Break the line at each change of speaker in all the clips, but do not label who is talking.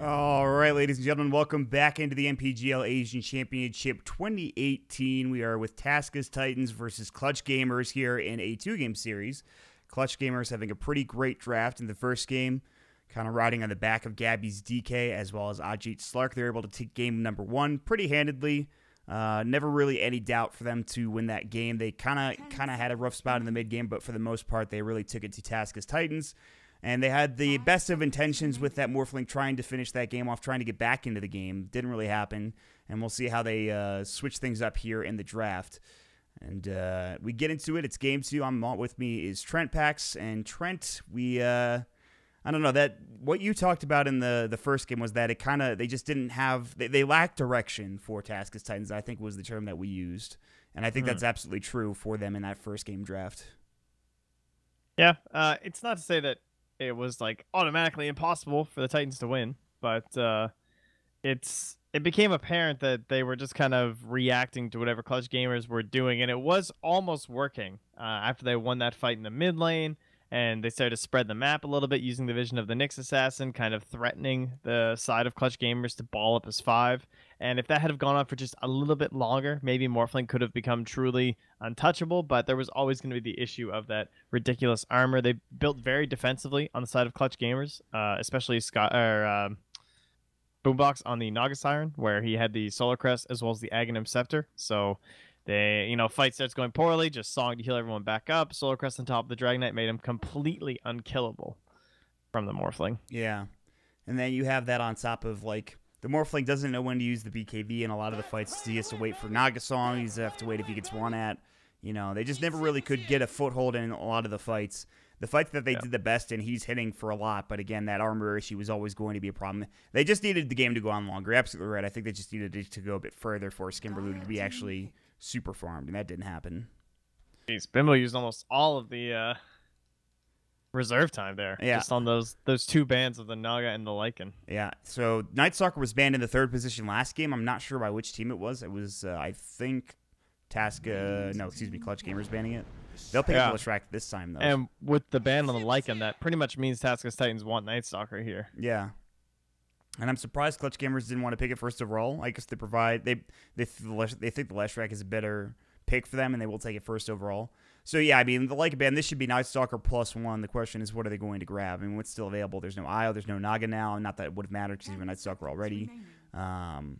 All right, ladies and gentlemen, welcome back into the MPGL Asian Championship 2018. We are with Taskus Titans versus Clutch Gamers here in a two-game series. Clutch Gamers having a pretty great draft in the first game, kind of riding on the back of Gabby's DK as well as Ajit Slark. They're able to take game number one pretty handedly. Never really any doubt for them to win that game. They kind of had a rough spot in the mid-game, but for the most part, they really took it to Taskus Titans. And they had the best of intentions with that Morphling trying to finish that game off, trying to get back into the game. Didn't really happen. And we'll see how they switch things up here in the draft. And we get into it. It's game two. With me is Trent Pax. And Trent, I don't know, that what you talked about in the first game was that they just didn't have, they lacked direction for Taskus Titans, I think was the term that we used. And I think that's absolutely true for them in that first game draft.
Yeah, it's not to say that it was like automatically impossible for the Titans to win, but it became apparent that they were just kind of reacting to whatever Clutch Gamers were doing, and it was almost working after they won that fight in the mid lane, and they started to spread the map a little bit using the vision of the Nyx Assassin, kind of threatening the side of Clutch Gamers to ball up as 5. And if that had gone on for just a little bit longer, maybe Morphling could have become truly untouchable, but there was always going to be the issue of that ridiculous armor. They built very defensively on the side of Clutch Gamers, especially Boombox on the Naga Siren, where he had the Solar Crest as well as the Aghanim Scepter. So they, fight starts going poorly, just Song to heal everyone back up. Solar Crest on top of the Dragon Knight made him completely unkillable from the Morphling.
Yeah. And then you have that on top of, the Morphling doesn't know when to use the BKB in a lot of the fights. He has to wait for Naga Song. He's have to wait if he gets run at. They just never really could get a foothold in a lot of the fights. The fights that they did the best in, he's hitting for a lot. But again, that armor issue was always going to be a problem. They just needed the game to go on longer. You're absolutely right. I think they just needed it to go a bit further for Skimberloo to be actually super farmed, and that didn't happen.
Jeez, Bimbo used almost all of the reserve time there, just on those two bans of the Naga and the Lycan.
Yeah, so Night Stalker was banned in the third position last game. I'm not sure by which team it was. It was, I think, Clutch Gamers banning it. They'll pick up Leshrac this time, though.
And with the ban on the Lycan, that pretty much means Taskus Titans want Night Stalker here.
Yeah. And I'm surprised Clutch Gamers didn't want to pick it first overall. I guess they think the Leshrac is a better pick for them, and they will take it first overall. So, yeah, I mean, the Lycan ban, this should be Night Stalker +1. The question is, what are they going to grab? I mean, what's still available? There's no Io, there's no Naga now. Not that it would have mattered because you have a Night Stalker already. 5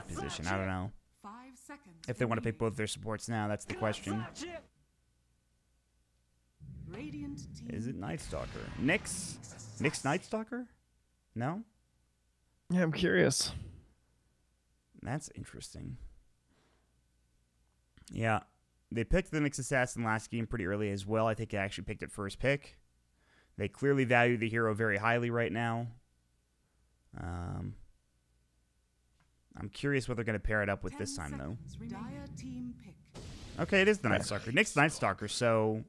position, I don't know. If they want to pick both their supports now, that's the question. Is it Night Stalker? Nyx Night Stalker? No?
Yeah, I'm curious.
That's interesting. Yeah. They picked the Nyx Assassin last game pretty early as well. I think they actually picked it first pick. They clearly value the hero very highly right now. I'm curious what they're going to pair it up with this time, though. Okay, it is the Night Stalker. Nyx Night Stalker, so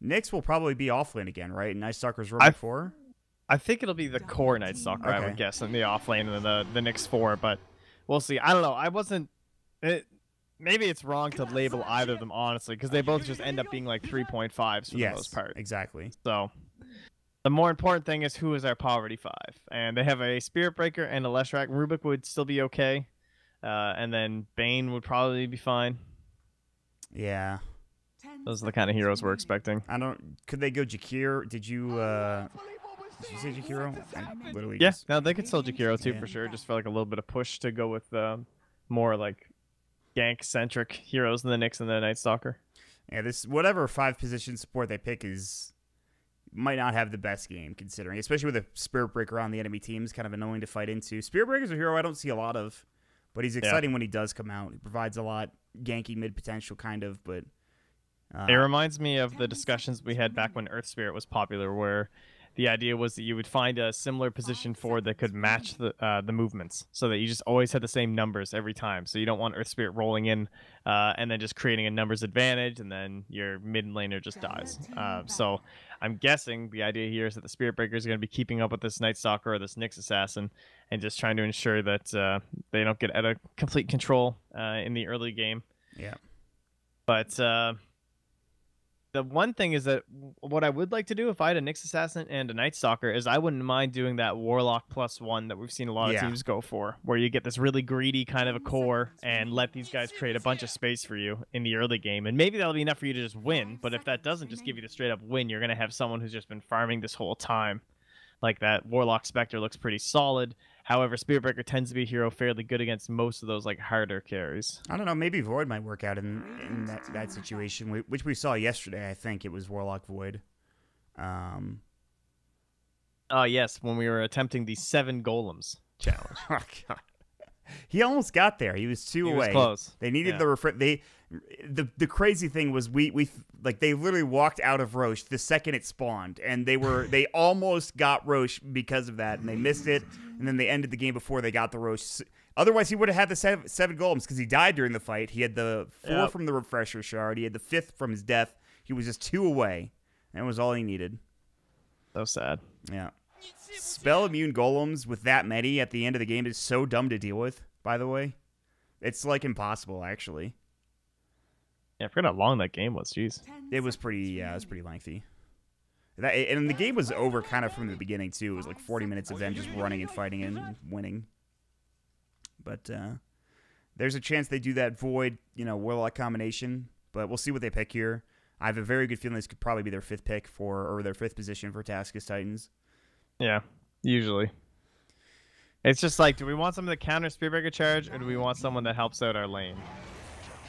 Nyx will probably be offlane again, right? Night Stalker's row before?
I think it'll be the core Night Stalker, I would guess, in the offlane and the Nyx 4, but we'll see. I don't know. Maybe it's wrong to label either of them, honestly, because they both just end up being like 3.5s for the most part.
Exactly.
So the more important thing is who is our poverty 5. And they have a Spirit Breaker and a Leshrac. Rubik would still be okay. And then Bane would probably be fine.
Yeah.
Those are the kind of heroes we're expecting.
Could they go Jakiro? Did you say Jakiro?
Yeah, no, they could still Jakiro too, for sure. Just for like a little bit of push to go with more like gank-centric heroes than the Nyx and the Night Stalker.
Yeah, whatever 5-position support they pick might not have the best game, considering, especially with a Spirit Breaker on the enemy team, is kind of annoying to fight into. Spirit Breaker's a hero I don't see a lot of, but he's exciting when he does come out. He provides a lot ganky mid potential, kind of, but
it reminds me of the discussions we had back when Earth Spirit was popular, where the idea was that you would find a similar position forward that could match the movements, so that you just always had the same numbers every time. So you don't want Earth Spirit rolling in and then just creating a numbers advantage, and then your mid laner just dies. So I'm guessing the idea here is that the Spirit Breaker is going to be keeping up with this Night Stalker or this Nyx Assassin, and just trying to ensure that they don't get out of complete control in the early game.
Yeah.
But The one thing is that what I would like to do if I had a Nyx Assassin and a Night Stalker is I wouldn't mind doing that Warlock +1 that we've seen a lot of
Yeah.
teams go for, where you get this really greedy kind of a core and let these guys create a bunch of space for you in the early game. And maybe that'll be enough for you to just win. But if that doesn't just give you the straight up win, you're going to have someone who's just been farming this whole time. Like that Warlock Spectre looks pretty solid. However, Spiritbreaker tends to be a hero fairly good against most of those like harder carries.
I don't know. Maybe Void might work out in that situation, which we saw yesterday. I think it was Warlock Void.
Yes, when we were attempting the 7 golems challenge.
Oh, God. He almost got there. He was two away.
Was close.
They needed the the crazy thing was we like they literally walked out of Roche the second it spawned, and they almost got Roche because of that, and they missed it, and then they ended the game before they got the Roche. Otherwise, he would have had the seven golems because he died during the fight. He had the 4 from the refresher shard. He had the 5th from his death. He was just 2 away, and it was all he needed.
So sad.
Yeah. Spell immune golems with that many at the end of the game is so dumb to deal with, by the way. It's like impossible, actually.
Yeah, I forgot how long that game was. Jeez.
It was pretty lengthy. And the game was over kind of from the beginning, too. It was like 40 minutes of them just running and fighting and winning. But there's a chance they do that Void, Warlock combination. But we'll see what they pick here. I have a very good feeling this could probably be their 5th pick or their 5th position for Taskus Titans.
Yeah, usually. It's just like, do we want someone to counter Spiritbreaker charge, or do we want someone that helps out our lane?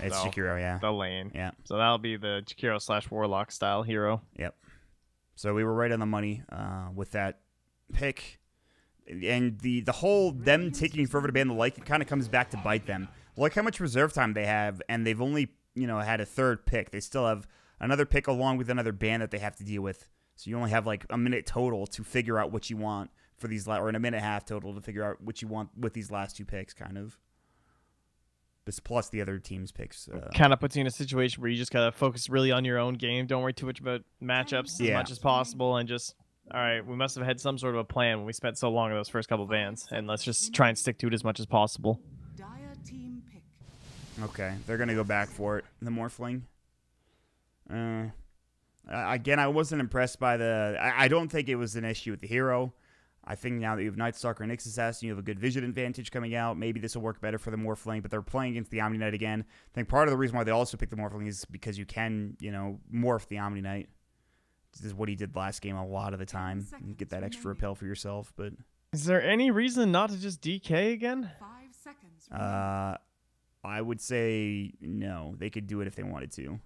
It's Jakiro, yeah.
The lane.
Yeah.
So that'll be the Jakiro / Warlock style hero.
Yep. So we were right on the money with that pick. And the whole them taking forever to ban the like, it kind of comes back to bite them. Look how much reserve time they have, and they've only, had a 3rd pick. They still have another pick along with another ban that they have to deal with. So you only have like a minute total to figure out what you want for these, or in a minute and a half total to figure out what you want with these last 2 picks, kind of. This plus the other team's picks.
Kind of puts you in a situation where you just gotta focus really on your own game. Don't worry too much about matchups as much as possible, and just, all right, we must have had some sort of a plan when we spent so long on those first couple bans, and let's just try and stick to it as much as possible.
Okay, they're gonna go back for it. The Morphling. Again, I wasn't impressed by I don't think it was an issue with the hero. I think now that you have Night Stalker and Nyx Assassin, you have a good vision advantage coming out. Maybe this will work better for the Morphling, but they're playing against the Omni Knight again. I think part of the reason why they also picked the Morphling is because you can, morph the Omni Knight. This is what he did last game a lot of the time. You get that extra repel for yourself, but...
Is there any reason not to just DK again?
5 seconds.
I would say no. They could do it if they wanted to.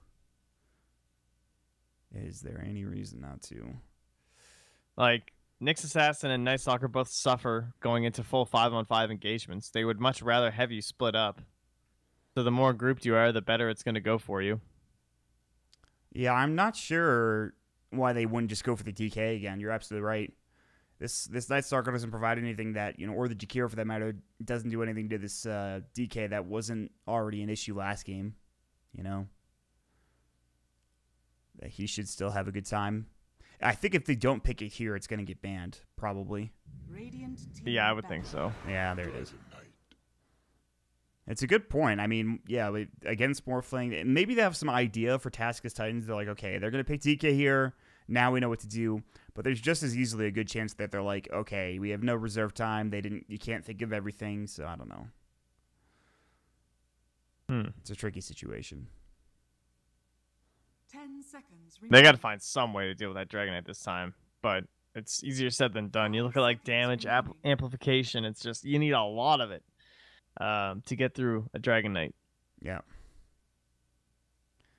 Is there any reason not to?
Like, Nyx Assassin and Night Stalker both suffer going into full 5-on-5 engagements. They would much rather have you split up. So the more grouped you are, the better it's going to go for you.
Yeah, I'm not sure why they wouldn't just go for the DK again. You're absolutely right. This Night Stalker doesn't provide anything that, or the Jakiro for that matter, doesn't do anything to this DK that wasn't already an issue last game, That he should still have a good time. I think if they don't pick it here, it's going to get banned, probably.
Yeah, I would think so.
Yeah, there it is. It's a good point. I mean, yeah, against Morphling, maybe they have some idea for Taskus Titans. They're like, okay, they're going to pick DK here. Now we know what to do. But there's just as easily a good chance that they're like, okay, we have no reserve time. You can't think of everything, so I don't know. It's a tricky situation.
10 seconds.
They got to find some way to deal with that Dragon Knight this time, but it's easier said than done. You look at like damage amplification. It's just you need a lot of it to get through a Dragon Knight.
Yeah.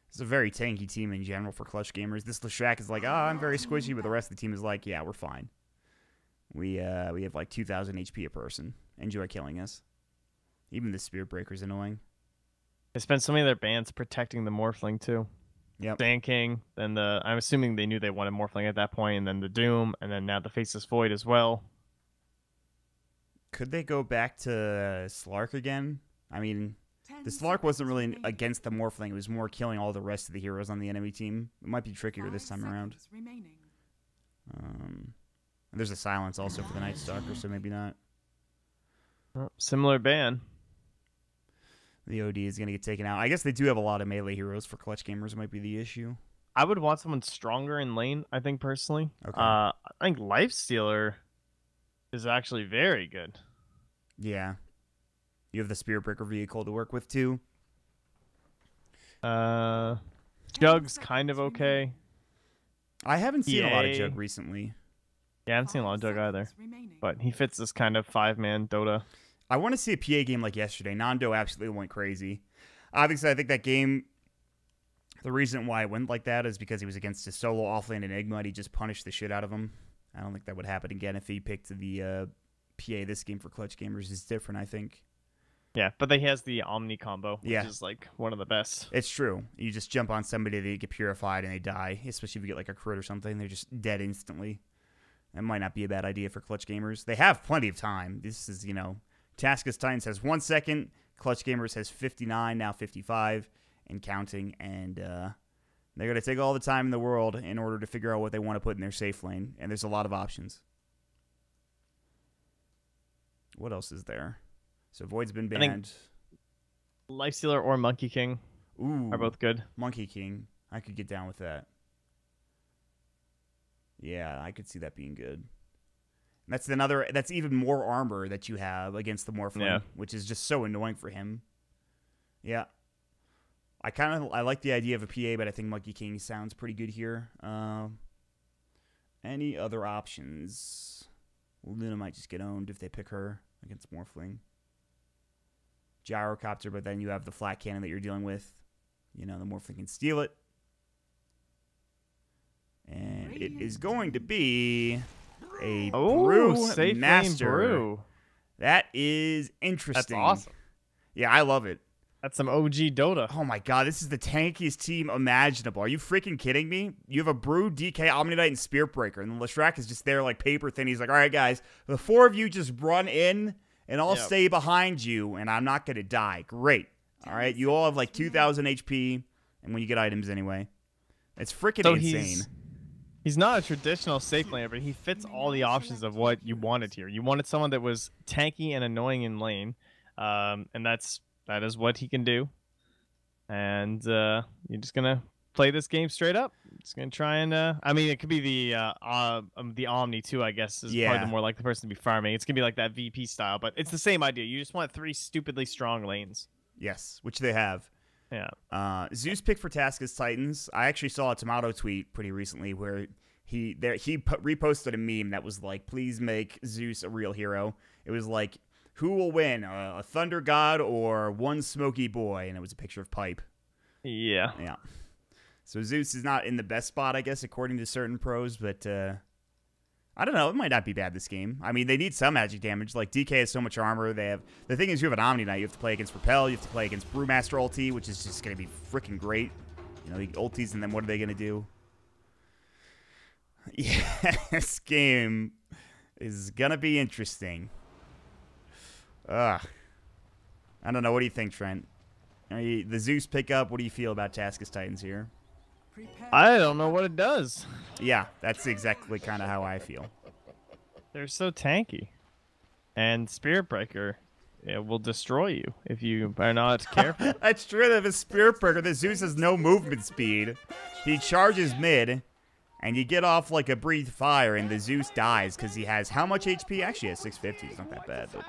It's a very tanky team in general for Clutch gamers. This Leshrac is like, I'm very squishy, but the rest of the team is like, yeah, we're fine. We have like 2,000 HP a person. Enjoy killing us. Even the Spirit Breaker's annoying.
They spent so many of their bans protecting the Morphling too.
Yep.
Sand King, then I'm assuming they knew they wanted Morphling at that point, and then the Doom, and then now the Faceless Void as well.
Could they go back to Slark again? I mean, the Slark wasn't really against the Morphling. It was more killing all the rest of the heroes on the enemy team. It might be trickier this time around. And there's a Silence also for the Night Stalker, so maybe not.
Well, similar ban.
The OD is going to get taken out. I guess they do have a lot of melee heroes for Clutch gamers. Might be the issue.
I would want someone stronger in lane, I think, personally.
Okay.
I think Lifestealer is actually very good.
Yeah. You have the Spirit Breaker vehicle to work with, too.
Jug's kind of okay.
I haven't seen a lot of
EA.
Jug recently.
Yeah, I haven't seen a lot of Jug either. But he fits this kind of 5-man Dota.
I want to see a PA game like yesterday. Nando absolutely went crazy. Obviously, I think that game, the reason why it went like that is because he was against his solo offlane Enigma, and he just punished the shit out of him. I don't think that would happen again if he picked the PA. This game for Clutch Gamers is different, I think.
Yeah, but he has the Omni combo, which
Yeah.
is like one of the best.
It's true. You just jump on somebody, they get purified, and they die. Especially if you get like a crit or something, they're just dead instantly. That might not be a bad idea for Clutch Gamers. They have plenty of time. This is, Taskus Titans has 1 second. Clutch Gamers has 59, now 55, and counting. And they're going to take all the time in the world in order to figure out what they want to put in their safe lane. And there's a lot of options. What else is there? So Void's been banned.
Lifestealer or Monkey King are both good.
Monkey King. I could get down with that. Yeah, I could see that being good. That's even more armor that you have against the Morphling, which is just so annoying for him. Yeah. I like the idea of a PA, but I think Monkey King sounds pretty good here. Any other options? Luna might just get owned if they pick her against Morphling. Gyrocopter, but then you have the flat cannon that you're dealing with. The Morphling can steal it. And it is going to be a Brew
safe
Master.
Brew.
That is interesting.
That's awesome.
Yeah, I love it.
That's some OG Dota.
Oh my god, this is the tankiest team imaginable. Are you freaking kidding me? You have a Brew, DK, Omnidite, and Spirit Breaker, and Leshrac is just there like paper thin. He's like, all right, guys, the 4 of you just run in, and I'll stay behind you, and I'm not going to die. Great. All right, you all have like 2,000 HP, and when you get items anyway. It's freaking insane.
He's not a traditional safe laner, but he fits all the options of what you wanted here. You wanted someone that was tanky and annoying in lane, and that is what he can do. And you're just gonna play this game straight up. Just gonna try and it could be the Omni too. I guess is probably the more like the person to be farming. It's gonna be like that VP style, but it's the same idea. You just want 3 stupidly strong lanes.
Yes, which they have.
Yeah.
Zeus pick for Taskus Titans. I actually saw a Tomato tweet pretty recently where he reposted a meme that was like, please make Zeus a real hero. It was like, who will win, a Thunder God or one Smoky Boy? And it was a picture of Pipe.
Yeah.
Yeah. So Zeus is not in the best spot, I guess, according to certain pros, but I don't know. It might not be bad this game. I mean, they need some magic damage. Like, DK has so much armor. The thing is, you have an Omni Knight. You have to play against Propel. You have to play against Brewmaster ulti, which is just going to be freaking great. The ultis, and then what are they going to do? Yeah, this game is going to be interesting. I don't know. What do you think, Trent? The Zeus pickup, what do you feel about Taskus Titans here?
I don't know what it does.
Yeah, that's exactly kind of how I feel.
They're so tanky. And Spirit Breaker will destroy you if you are not careful.
That's true. They have a Spirit Breaker. The Zeus has no movement speed. He charges mid, and you get off like a breathe fire, and the Zeus dies because he has how much HP? Actually, he has 650. It's not that bad, but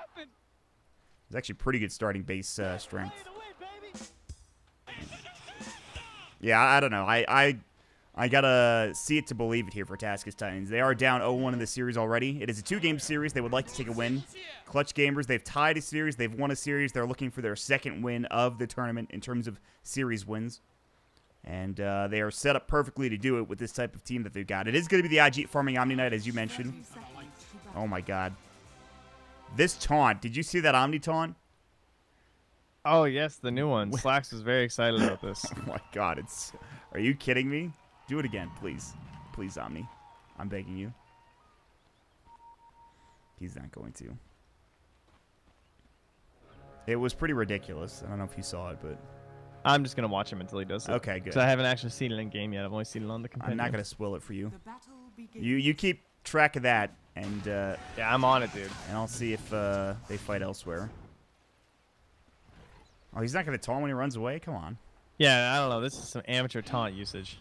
it's actually pretty good starting base strength. Yeah, I don't know. I gotta see it to believe it here for Taskus Titans. They are down 0-1 in the series already. It is a 2-game series. They would like to take a win. Clutch Gamers, they've tied a series. They've won a series. They're looking for their 2nd win of the tournament in terms of series wins. And they are set up perfectly to do it with this type of team that they've got. It is going to be the IG farming Omni Knight, as you mentioned. Oh, my God. This taunt. Did you see that Omni taunt?
Oh, yes, the new one. Slacks was very excited about this.
Oh, my God. Are you kidding me? Do it again, please. Please, Omni. I'm begging you. He's not going to. It was pretty ridiculous. I don't know if you saw it, but...
I'm just going to watch him until he does it.
Okay, good.
Because I haven't actually seen it in game yet. I've only seen it on the compendium.
I'm not going to spoil it for you. You keep track of that, and...
yeah, I'm on it, dude.
And I'll see if they fight elsewhere. Oh, he's not going to taunt when he runs away? Come on.
Yeah, I don't know. This is some amateur taunt usage.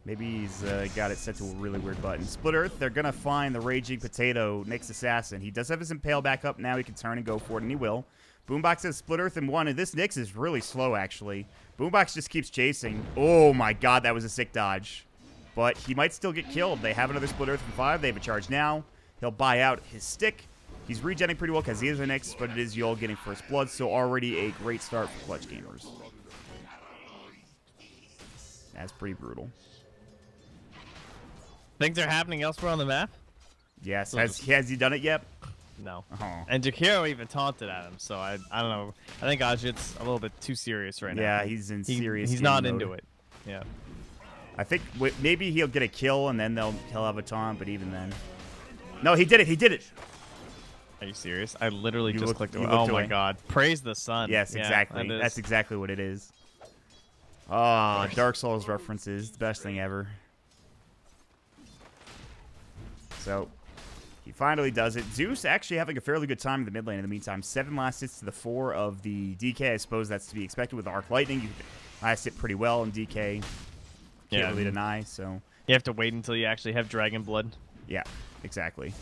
Maybe he's got it set to a really weird button. Split Earth, they're going to find the Raging Potato, Nyx Assassin. He does have his Impale back up now. He can turn and go for it, and he will. Boombox has Split Earth in 1, and this Nyx is really slow, actually. Boombox just keeps chasing. Oh, my God, that was a sick dodge. But he might still get killed. They have another Split Earth in 5. They have a charge now. He'll buy out his stick. He's regenerating pretty well because he is a Nyx, but it is Yol getting first blood, so already a great start for Clutch Gamers. That's pretty brutal.
Things are happening elsewhere on the map?
Yes. Has he done it yet?
No.
Oh.
And Jakiro even taunted at him, so I don't know. I think Ajit's a little bit too serious right now.
Yeah, he's in serious
He's
game
not
mode.
into it. Yeah.
I think maybe he'll get a kill and then he'll have a taunt, but even then. No, he did it. He did it.
Are you serious? I literally just clicked away.
looked
Oh
away.
my God. Praise the sun.
Yes,
Yeah,
exactly. That's exactly what it is. Oh, Dark Souls references. The best thing ever. So, he finally does it. Zeus actually having a fairly good time in the mid lane in the meantime. 7 last hits to the 4 of the DK. I suppose that's to be expected with Arc Lightning. You last hit pretty well in DK. Can't really deny, so.
You have to wait until you actually have Dragon Blood.
Yeah, exactly.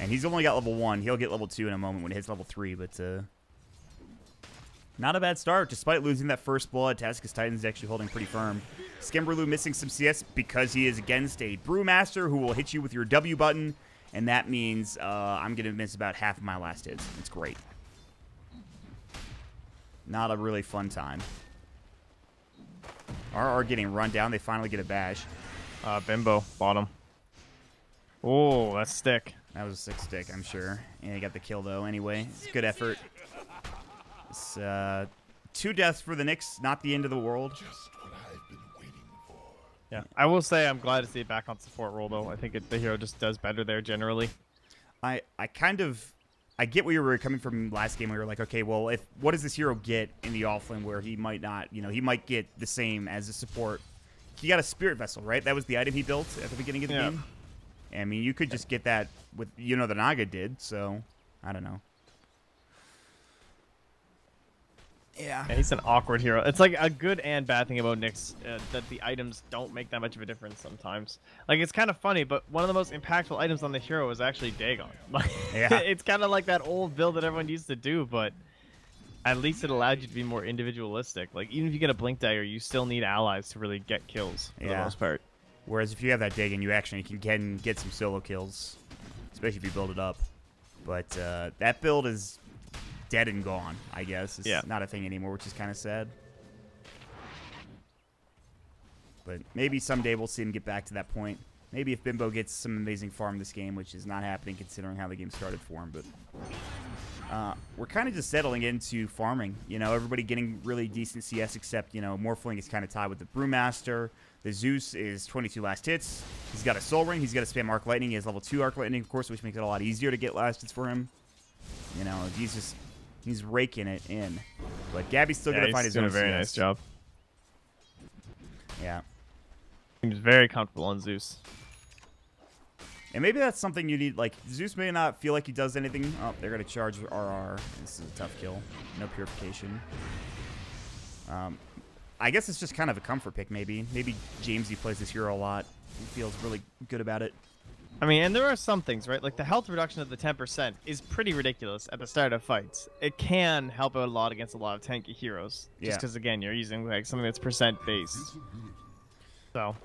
And he's only got level 1. He'll get level 2 in a moment when it hits level 3, but not a bad start. Despite losing that first blood, Taskus Titan's actually holding pretty firm. Skimberloo missing some CS because he is against a Brewmaster who will hit you with your W button, and that means I'm going to miss about half of my last hits. It's great. Not a really fun time. RR getting run down. They finally get a bash.
Bimbo, bottom. Oh, that's stick.
That was a sick stick, I'm sure. And he got the kill, though, anyway. It's good effort. It's 2 deaths for the Nyx, not the end of the world.
Yeah, I will say I'm glad to see it back on support role, though. I think the hero just does better there generally.
I get where you were coming from last game. We were like, okay, well, what does this hero get in the offlane where he might not, he might get the same as a support. He got a Spirit Vessel, right? That was the item he built at the beginning of the game. I mean, you could just get that with, the Naga did, so I don't know. Yeah,
he's an awkward hero. It's like a good and bad thing about Nyx that the items don't make that much of a difference sometimes. Like, it's kind of funny, but one of the most impactful items on the hero is actually Dagon.
Yeah.
It's kind of like that old build that everyone used to do, but at least it allowed you to be more individualistic. Like, even if you get a Blink Dagger, you still need allies to really get kills for the most part.
Whereas if you have that Dagon, you actually can get some solo kills, especially if you build it up. But that build is dead and gone, I guess. It's not a thing anymore, which is kind of sad. But maybe someday we'll see him get back to that point. Maybe if Bimbo gets some amazing farm this game, which is not happening considering how the game started for him. But we're kind of just settling into farming. Everybody getting really decent CS except, Morphling is kind of tied with the Brewmaster. The Zeus is 22 last hits. He's got a Soul Ring. He's got to spam Arc Lightning. He has level 2 Arc Lightning, of course, which makes it a lot easier to get last hits for him. He's raking it in. But Gabby's still going to find his own CS.
He's doing a very nice job.
Yeah.
He was very comfortable on Zeus.
And maybe that's something you need. Like, Zeus may not feel like he does anything. Oh, they're going to charge RR. This is a tough kill. No purification. I guess it's just kind of a comfort pick, maybe. Maybe Jamesy plays this hero a lot. He feels really good about it.
I mean, and there are some things, right? Like, the health reduction of the 10% is pretty ridiculous at the start of fights. It can help out a lot against a lot of tanky heroes. Just because, again, you're using, like, something that's percent-based. So,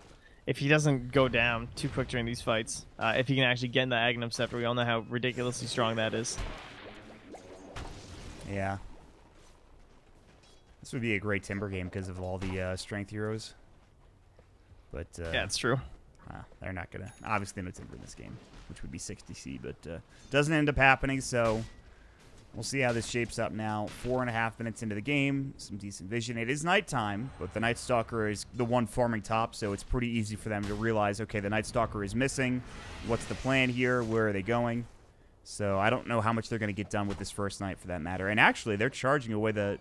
if he doesn't go down too quick during these fights, if he can actually get in the Aghanim Scepter, we all know how ridiculously strong that is.
Yeah. This would be a great Timber game because of all the strength heroes. But
yeah, it's true.
They're not going to... Obviously, no Timber in this game, which would be 60C, but doesn't end up happening, so we'll see how this shapes up now. 4.5 minutes into the game, some decent vision. It is nighttime, but the Night Stalker is the one farming top, so it's pretty easy for them to realize, okay, the Night Stalker is missing. What's the plan here? Where are they going? So I don't know how much they're going to get done with this first night, for that matter. And actually, they're charging away the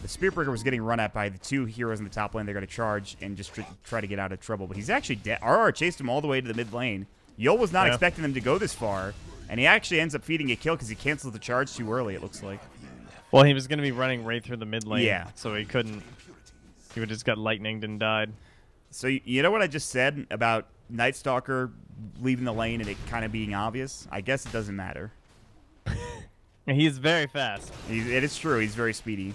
Spearbreaker was getting run at by the 2 heroes in the top lane. They're going to charge and just try to get out of trouble. But he's actually dead. RR chased him all the way to the mid lane. Yol was not expecting them to go this far. And he actually ends up feeding a kill because he canceled the charge too early, it looks like.
Well, he was going to be running right through the mid lane.
Yeah.
So he couldn't. He would just got lightninged and died.
So you know what I just said about Night Stalker leaving the lane and it kind of being obvious? I guess it doesn't matter.
He's very fast.
It is true. He's very speedy.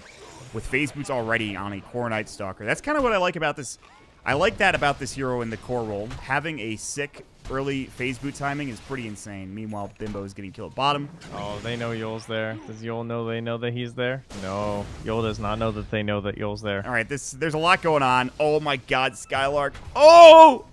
With phase boots already on a core Night Stalker. That's kind of what I like about this. I like that about this hero in the core role. Having a sick early phase boot timing is pretty insane. Meanwhile, Bimbo is getting killed bottom.
Oh, they know Yul's there. Does Yul know they know that he's there? No. Yul does not know that they know that Yul's there.
All right, there's a lot going on. Oh my God, Skylark. Oh!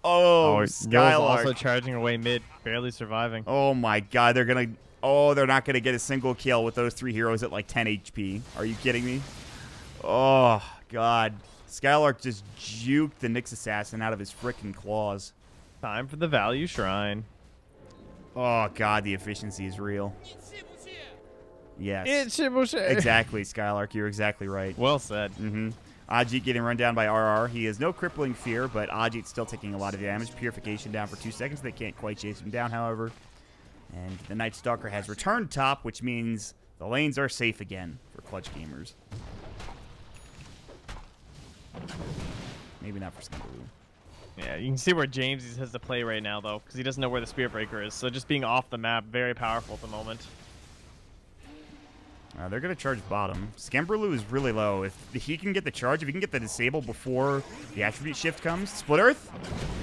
Oh, Skylark.
Yul's also charging away mid, barely surviving.
Oh my God, they're gonna. Oh, they're not gonna get a single kill with those 3 heroes at like 10 HP. Are you kidding me? Oh God, Skylark just juked the Nyx assassin out of his frickin' claws.
Time for the value shrine.
Oh God, the efficiency is real. Yes.
It's
Exactly, Skylark. You're exactly right.
Well said.
Mm-hmm. Ajit getting run down by RR. He has no crippling fear, but Ajit's still taking a lot of damage. Purification down for 2 seconds. They can't quite chase him down, however. And the Night Stalker has returned top, which means the lanes are safe again for Clutch Gamers. Maybe not for Skimbaloo.
Yeah, you can see where James has to play right now, though, because he doesn't know where the Spirit Breaker is. So just being off the map, very powerful at the moment.
They're going to charge bottom. Skimbaloo is really low. If he can get the charge, if he can get the disable before the attribute shift comes. Split Earth?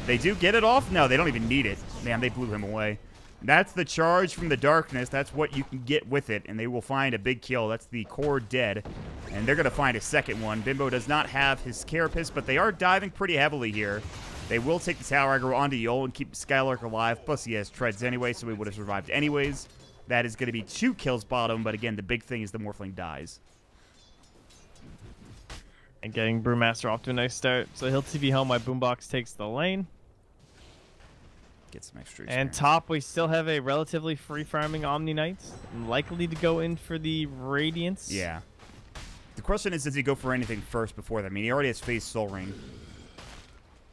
They do get it off? No, they don't even need it. Man, they blew him away. That's the charge from the darkness. That's what you can get with it, and they will find a big kill. That's the core dead, and they're going to find a second one. Bimbo does not have his Carapace, but they are diving pretty heavily here. They will take the tower aggro onto Yul and keep Skylark alive, plus he has treads anyway, so he would have survived anyways. That is going to be 2 kills bottom, but again, the big thing is the Morphling dies.
And getting Brewmaster off to a nice start. So he'll TV home while Boombox takes the lane.
Get some extra
And
experience.
top, we still have a relatively free farming Omni Knights. Likely to go in for the Radiance.
Yeah. The question is, does he go for anything first before that? I mean, he already has Phase Soul Ring.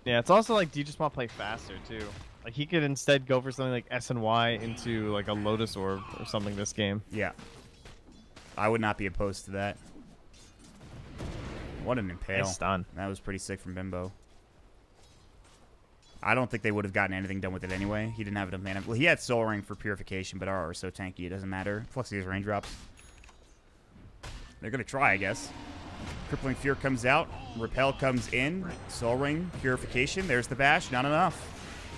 Yeah, it's also like, do you just want to play faster, too? Like, he could instead go for something like S and Y into, like, a Lotus Orb or something this game.
Yeah. I would not be opposed to that. What an impale.
Nice stun.
That was pretty sick from Bimbo. I don't think they would have gotten anything done with it anyway. He didn't have enough mana. Well, he had Soul Ring for Purification, but RR is so tanky it doesn't matter. Plus, he has raindrops. They're going to try, I guess. Crippling Fear comes out. Repel comes in. Soul Ring, Purification. There's the bash. Not enough.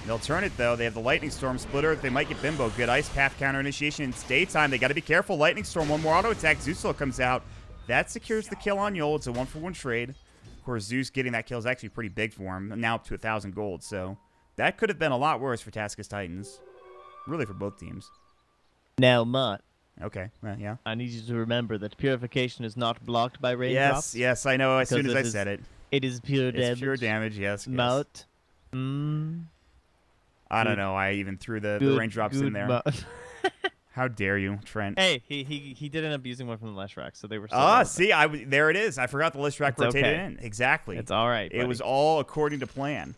They'll turn it, though. They have the Lightning Storm Splitter. They might get Bimbo. Good Ice Path counter initiation in daytime. They got to be careful. Lightning Storm. One more auto attack. Zeusel comes out. That secures the kill on Yul. It's a 1-for-1 trade. Of course, Zeus getting that kill is actually pretty big for him. Now up to 1,000 gold. So that could have been a lot worse for Taskus Titans. Really for both teams.
Now, Mutt.
Okay. Yeah.
I need you to remember that Purification is not blocked by raindrops.
Yes, I know. As soon as I said it.
It is pure damage.
It's pure damage, yes.
Mutt.
I don't know. I even threw the raindrops in there. How dare you, Trent?
Hey, he did end up using one from the Leshrac, so they were.
See, there it is. I forgot the Leshrac rotated in. Exactly.
It's all right.
It was all according to plan.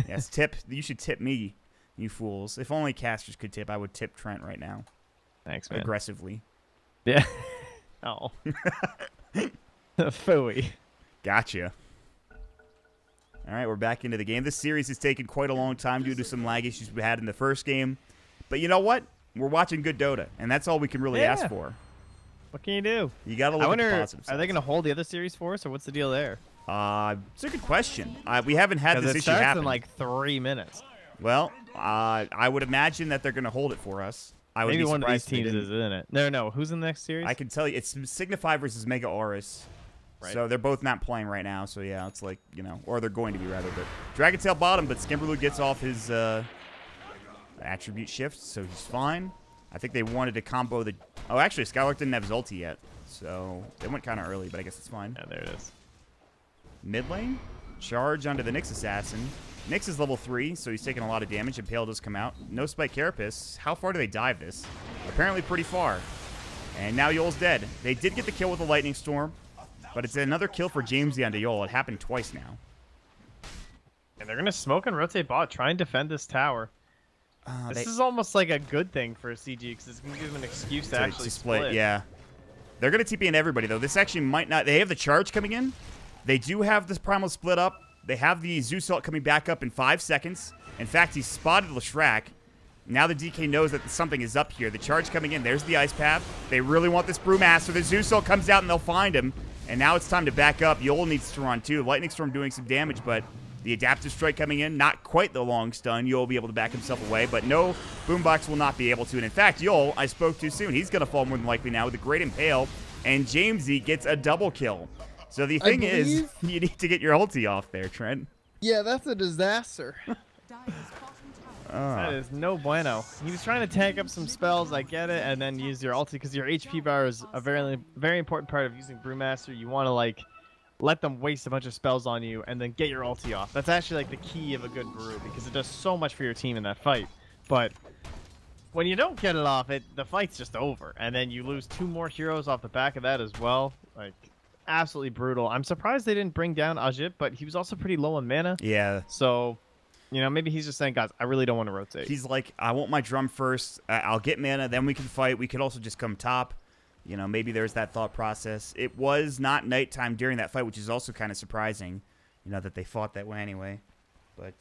Yes, tip. You should tip me, you fools. If only casters could tip, I would tip Trent right now.
Thanks, man.
Aggressively.
Yeah. Oh. Phooey.
Gotcha. All right, we're back into the game. This series has taken quite a long time due to some lag issues we had in the first game. But you know what? We're watching good Dota, and that's all we can really ask for.
What can you do?
You got to look at the positive side.
Are they going to hold the other series for us, or what's the deal there?
It's a good question. We haven't had this issue happen.
It starts in like 3 minutes.
Well, I would imagine that they're going to hold it for us.
Maybe one of these teams is in it. No. Who's in the next series?
I can tell you. It's Signify versus Mega Aurus. Right. So they're both not playing right now. So, yeah, it's like, or they're going to be, rather. But Dragon Tail bottom, but Skimbaloo gets off his attribute shift, so he's fine. I think they wanted to combo the... Oh, actually, Skylark didn't have his ulti yet. So they went kind of early, but I guess it's fine.
Yeah, there it is.
Mid lane. Charge onto the Nyx Assassin. Nyx is level 3, so he's taking a lot of damage. Impale does come out. No Spike Carapace. How far do they dive this? Apparently pretty far. And now Yul's dead. They did get the kill with the Lightning Storm, but it's another kill for Jamesy onto Yul. It happened twice now.
And they're going to smoke and rotate bot, try and defend this tower. This is almost like a good thing for a CG, because it's going to give them an excuse to actually split.
Yeah. They're going to TP in everybody, though. This actually might not... They have the charge coming in. They do have this Primal split up. They have the Zeus ult coming back up in 5 seconds. In fact, he spotted Leshrac. Now the DK knows that something is up here. The charge coming in. There's the Ice Path. They really want this Brewmaster. The Zeus ult comes out and they'll find him. And now it's time to back up. Yol needs to run too. Lightning Storm doing some damage, but the Adaptive Strike coming in. Not quite the long stun. Yol will be able to back himself away, but no, Boombox will not be able to. And in fact, Yol, I spoke too soon. He's going to fall more than likely now with a Great Impale. And Jamesy gets a double kill. So the thing is, you need to get your ulti off there, Trent.
Yeah, that's a disaster. That is no bueno. He was trying to tank up some spells, I get it, and then use your ulti because your HP bar is a very important part of using Brewmaster. You want to like let them waste a bunch of spells on you and then get your ulti off. That's actually like the key of a good brew because it does so much for your team in that fight. But when you don't get it off, the fight's just over, and then you lose 2 more heroes off the back of that as well. Like absolutely brutal. I'm surprised they didn't bring down Ajit, but he was also pretty low on mana.
Yeah.
So. You know, maybe he's just saying, guys, I really don't want to rotate.
He's like, I want my drum first. I'll get mana, then we can fight. We could also just come top. You know, maybe there's that thought process. It was not nighttime during that fight, which is also kind of surprising, you know, that they fought that way anyway. But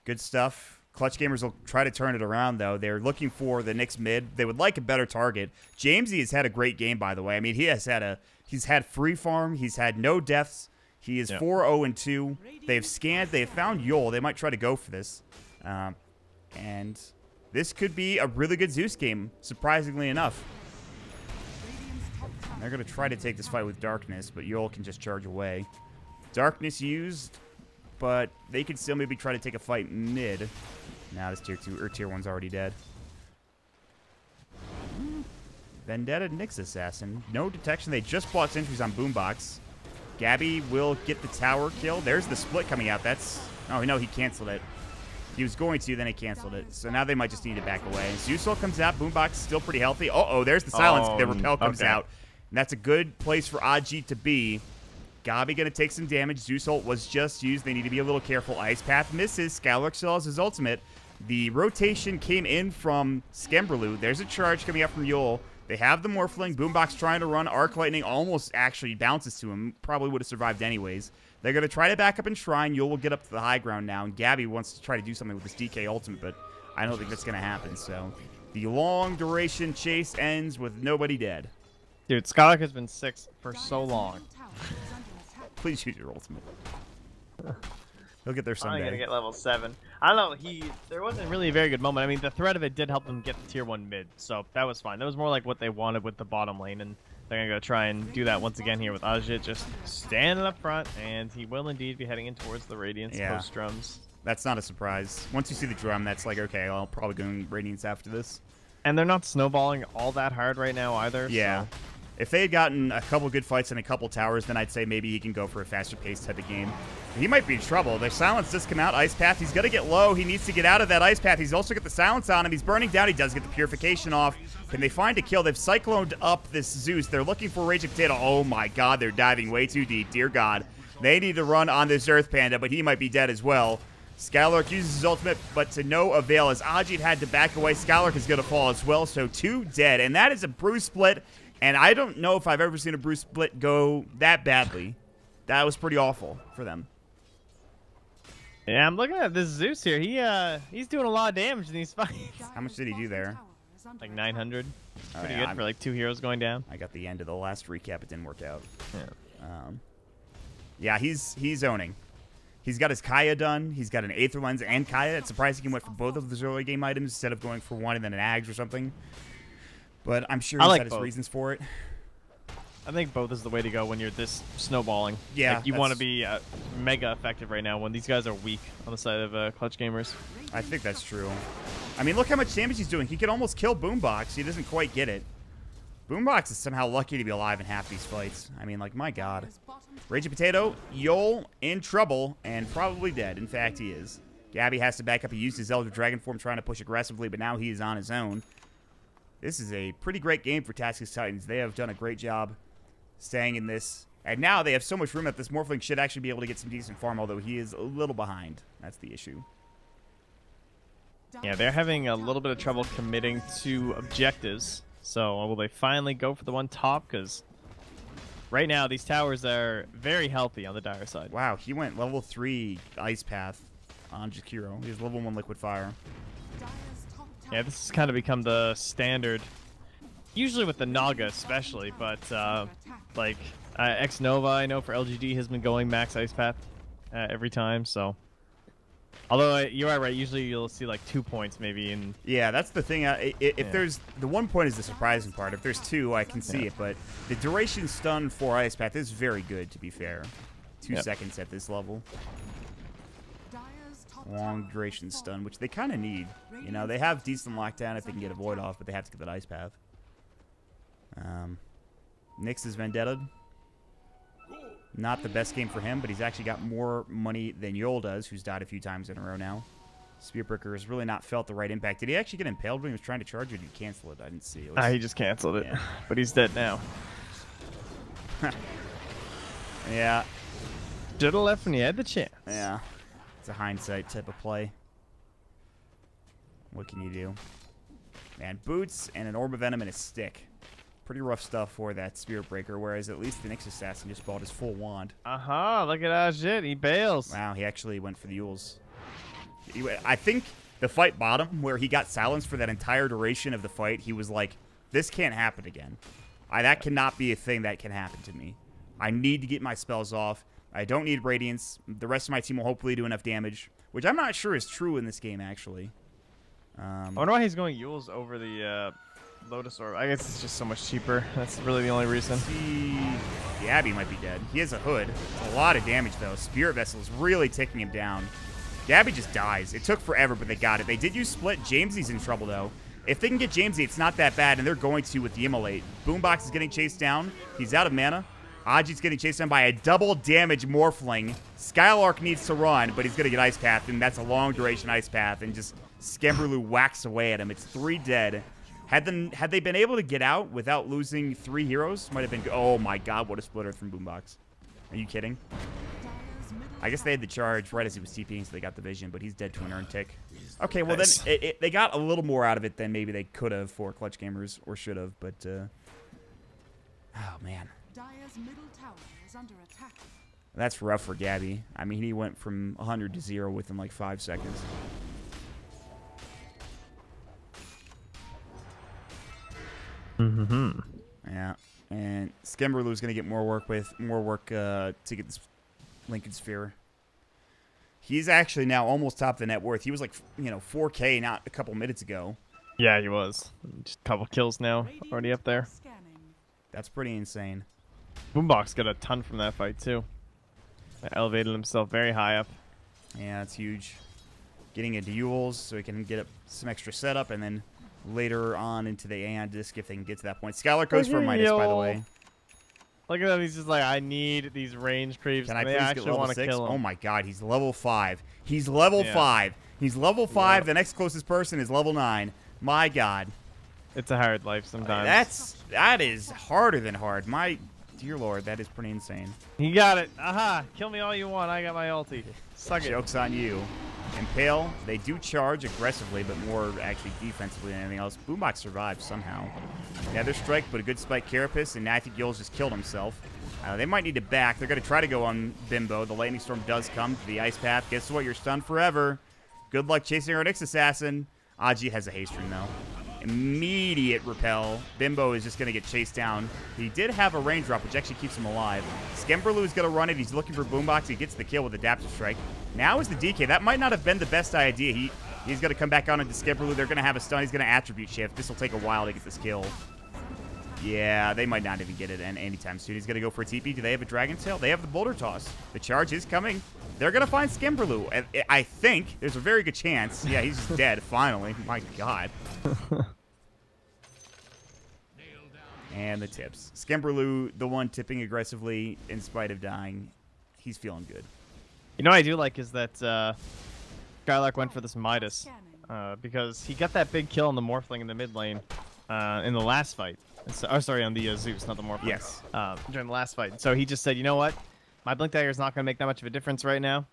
good stuff. Clutch Gamers will try to turn it around, though. They're looking for the next mid. They would like a better target. Jamesy has had a great game, by the way. I mean, he's had free farm. He's had no deaths. He is 4-0-2. They've scanned. They've found Yol. They might try to go for this. And this could be a really good Zeus game, surprisingly enough. And they're going to try to take this fight with Darkness, but Yol can just charge away. Darkness used, but they could still maybe try to take a fight mid. Now this tier 2 or tier 1's already dead. Vendetta Nyx Assassin. No detection. They just bought sentries on Boombox. Gabby will get the tower kill. There's the split coming out. That's... Oh, no, he canceled it. He was going to, then he canceled it. So now they might just need to back away. Zeus ult comes out. Boombox is still pretty healthy. Uh-oh, there's the silence. The repel comes out. And that's a good place for Ajit to be. Gabi going to take some damage. Zeus ult was just used. They need to be a little careful. Ice Path misses. Skylark still has his ultimate. The rotation came in from Skemberlu. There's a charge coming out from Yol. They have the Morphling. Boombox trying to run. Arc Lightning almost actually bounces to him. Probably would have survived anyways. They're going to try to back up and Shrine. Yol will get up to the high ground now. And Gabby wants to try to do something with this DK ultimate, but I don't think that's going to happen. So the long duration chase ends with nobody dead.
Dude, Skylark has been 6 for so long.
Please use your ultimate. He'll get there someday.
I'm going to get level 7. I don't know. There wasn't really a very good moment. I mean, the threat of it did help them get the tier 1 mid, so that was fine. That was more like what they wanted with the bottom lane, and they're going to go try and do that once again here with Ajit just standing up front, and he will indeed be heading in towards the Radiance post drums.
That's not a surprise. Once you see the drum, that's like, okay, I'll probably go in Radiance after this.
And they're not snowballing all that hard right now either.
Yeah.
So.
If they had gotten a couple good fights and a couple towers, then I'd say maybe he can go for a faster pace type of game. He might be in trouble. Their silence does come out. Ice Path. He's going to get low. He needs to get out of that Ice Path. He's also got the silence on him. He's burning down. He does get the purification off. Can they find a kill? They've cycloned up this Zeus. They're looking for Raging Potato. Oh my god, they're diving way too deep. Dear god. They need to run on this Earth Panda, but he might be dead as well. Skylark uses his ultimate, but to no avail as Ajit had to back away. Skylark is going to fall as well, so 2 dead. And that is a Brew split. And I don't know if I've ever seen a Brew split go that badly. That was pretty awful for them.
Yeah, I'm looking at this Zeus here. He's doing a lot of damage in these fights.
How much did he do there?
Like 900. Pretty
yeah,
good for like 2 heroes going down.
I got the end of the last recap. It didn't work out.
Yeah,
yeah, he's owning. He's got his Kaya done. He's got an Aether Lens and Kaya. It's surprising he went for both of those early game items instead of going for one and then an Ags or something. But I'm sure he's got his reasons for it.
I think both is the way to go when you're this snowballing.
Yeah.
Like, you want to be mega effective right now when these guys are weak on the side of Clutch Gamers.
I think that's true. I mean, look how much damage he's doing. He could almost kill Boombox. He doesn't quite get it. Boombox is somehow lucky to be alive in half these fights. I mean, like, my god. Raging Potato, Yol in trouble and probably dead. In fact, he is. Gabby has to back up. He used his Elder Dragon form trying to push aggressively, but now he is on his own. This is a pretty great game for Taskus Titans. They have done a great job staying in this. And now they have so much room that this Morphling should actually be able to get some decent farm, although he is a little behind. That's the issue.
Yeah, they're having a little bit of trouble committing to objectives. So will they finally go for the one top? Because right now these towers are very healthy on the Dire side.
Wow, he went level 3 Ice Path on Jakiro. He was level 1 Liquid Fire.
Yeah, this has kind of become the standard, usually with the Naga especially, but like X Nova, I know for LGD has been going max Ice Path every time, so. Although you are right, usually you'll see like 2 points maybe in.
Yeah, that's the thing. If there's the 1 point is the surprising part. If there's 2, I can see it, but the duration stun for Ice Path is very good. To be fair, 2 seconds at this level. Long duration stun, which they kind of need. You know, they have decent lockdown if they can get a void off, but they have to get that Ice Path. Nyx is Vendetta. Not the best game for him, but he's actually got more money than Yol does, who's died a few times in a row now. Spearbreaker has really not felt the right impact. Did he actually get impaled when he was trying to charge, or did he cancel it? I didn't see it.
He just canceled it, but he's dead now.
Yeah.
Should have left when he had the chance.
Yeah. It's a hindsight type of play. What can you do? Man, boots and an Orb of Venom and a stick. Pretty rough stuff for that Spirit Breaker, whereas at least the Nyx Assassin just bought his full wand.
Look at that shit. He bails.
Wow, he actually went for the Yules. I think the fight bottom, where he got silenced for that entire duration of the fight, he was like, this can't happen again. That cannot be a thing that can happen to me. I need to get my spells off. I don't need Radiance. The rest of my team will hopefully do enough damage, which I'm not sure is true in this game, actually.
I wonder why he's going Yules over the Lotus Orb. I guess it's just so much cheaper. That's really the only reason.
The Abbey might be dead. He has a hood. It's a lot of damage, though. Spirit Vessel is really taking him down. Gabby just dies. It took forever, but they got it. They did use Split. Jamesy's in trouble, though. If they can get Jamesy, it's not that bad, and they're going to with the Immolate. Boombox is getting chased down. He's out of mana. Aji's getting chased down by a double damage Morphling. Skylark needs to run, but he's going to get Ice Path, and that's a long duration Ice Path, and just Skemberlu whacks away at him. It's 3 dead. Had they been able to get out without losing 3 heroes, might have been good. Oh my god, what a splitter from Boombox. Are you kidding? I guess they had the charge right as he was TPing, so they got the vision, but he's dead to an Urn Tick. Okay, well
nice.
Then they got a little more out of it than maybe they could have for Clutch Gamers, or should have, but oh man.
Dire's middle tower is under attack.
That's rough for Gabby. I mean, he went from 100 to 0 within like 5 seconds. Yeah, and Skemberlu's gonna get more work to get this Lincoln Sphere. He's actually now almost top the net worth. He was like 4K not a couple minutes ago.
Yeah, he was. Just a couple kills now, already up there.
That's pretty insane.
Boombox got a ton from that fight too. Elevated himself very high up.
Yeah, it's huge. Getting into Yules so he can get up some extra setup, and then later on into the Aeon Disc if they can get to that point. Skylark goes for a Midas, by the way.
Look at him. He's just like, I need these range creeps.
Can I
they
please
actually
get level
want to
6?
kill him.
Oh my god, he's level 5. He's level 5. He's level 5. The next closest person is level 9. My god.
It's a hard life sometimes.
That is harder than hard. My dear lord, that is pretty insane.
He got it. Aha. Kill me all you want. I got my ulti. Suck it.
Joke's on you. Impale, they do charge aggressively, but more actually defensively than anything else. Boombox survives somehow. Nether Strike, but a good spike Carapace, and now I think Yules just killed himself. They might need to back. They're going to try to go on Bimbo. The Lightning Storm does come to the Ice Path. Guess what? You're stunned forever. Good luck chasing our Nyx Assassin. Aji has a haste ring, though. Immediate repel. Bimbo is just going to get chased down. He did have a rain drop, which actually keeps him alive. Skemberlu is going to run it. He's looking for Boombox. He gets the kill with Adaptive Strike. Now is the DK. That might not have been the best idea. He's going to come back on into Skemberlu. They're going to have a stun. He's going to Attribute Shift. This will take a while to get this kill. Yeah, they might not even get it anytime soon. He's going to go for a TP. Do they have a Dragon Tail? They have the Boulder Toss. The charge is coming. They're going to find Skemberlu. I think. There's a very good chance. Yeah, he's just dead, finally. My god. And the tips. Skemberlu, the one tipping aggressively in spite of dying. He's feeling good.
You know what I do like is that Skylark went for this Midas because he got that big kill on the Morphling in the mid lane in the last fight. So, sorry, on the Zeus, not the Morphling.
Yes.
During the last fight. So he just said, you know what? My Blink Dagger is not going to make that much of a difference right now. I'm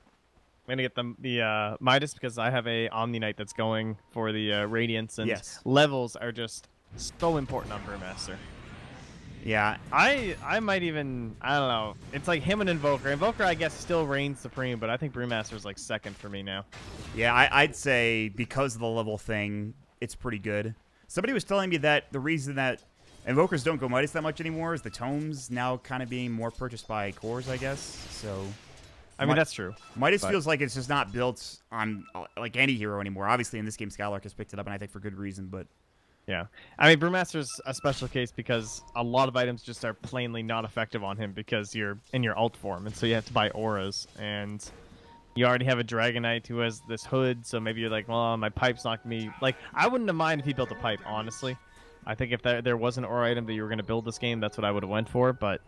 going to get the Midas because I have a Omni Knight that's going for the Radiance, and levels are just so important on Brewmaster.
Yeah.
I might even, I don't know. It's like him and Invoker. Invoker, I guess, still reigns supreme, but I think Brewmaster's like second for me now.
Yeah, I'd say because of the level thing, it's pretty good. Somebody was telling me that the reason that Invokers don't go Midas that much anymore is the tomes now kind of being more purchased by cores, I guess. So,
I mean, that's true.
Midas feels like it's just not built on like any hero anymore. Obviously, in this game, Skylark has picked it up, and I think for good reason. But
yeah, I mean, Brewmaster's a special case because a lot of items just are plainly not effective on him because you're in your alt form, and so you have to buy auras, and you already have a Dragon Knight who has this hood, so maybe you're like, well, my pipe's not gonna be like. I wouldn't have minded if he built a pipe, honestly. I think if there was an aura item that you were going to build this game, that's what I would have went for, but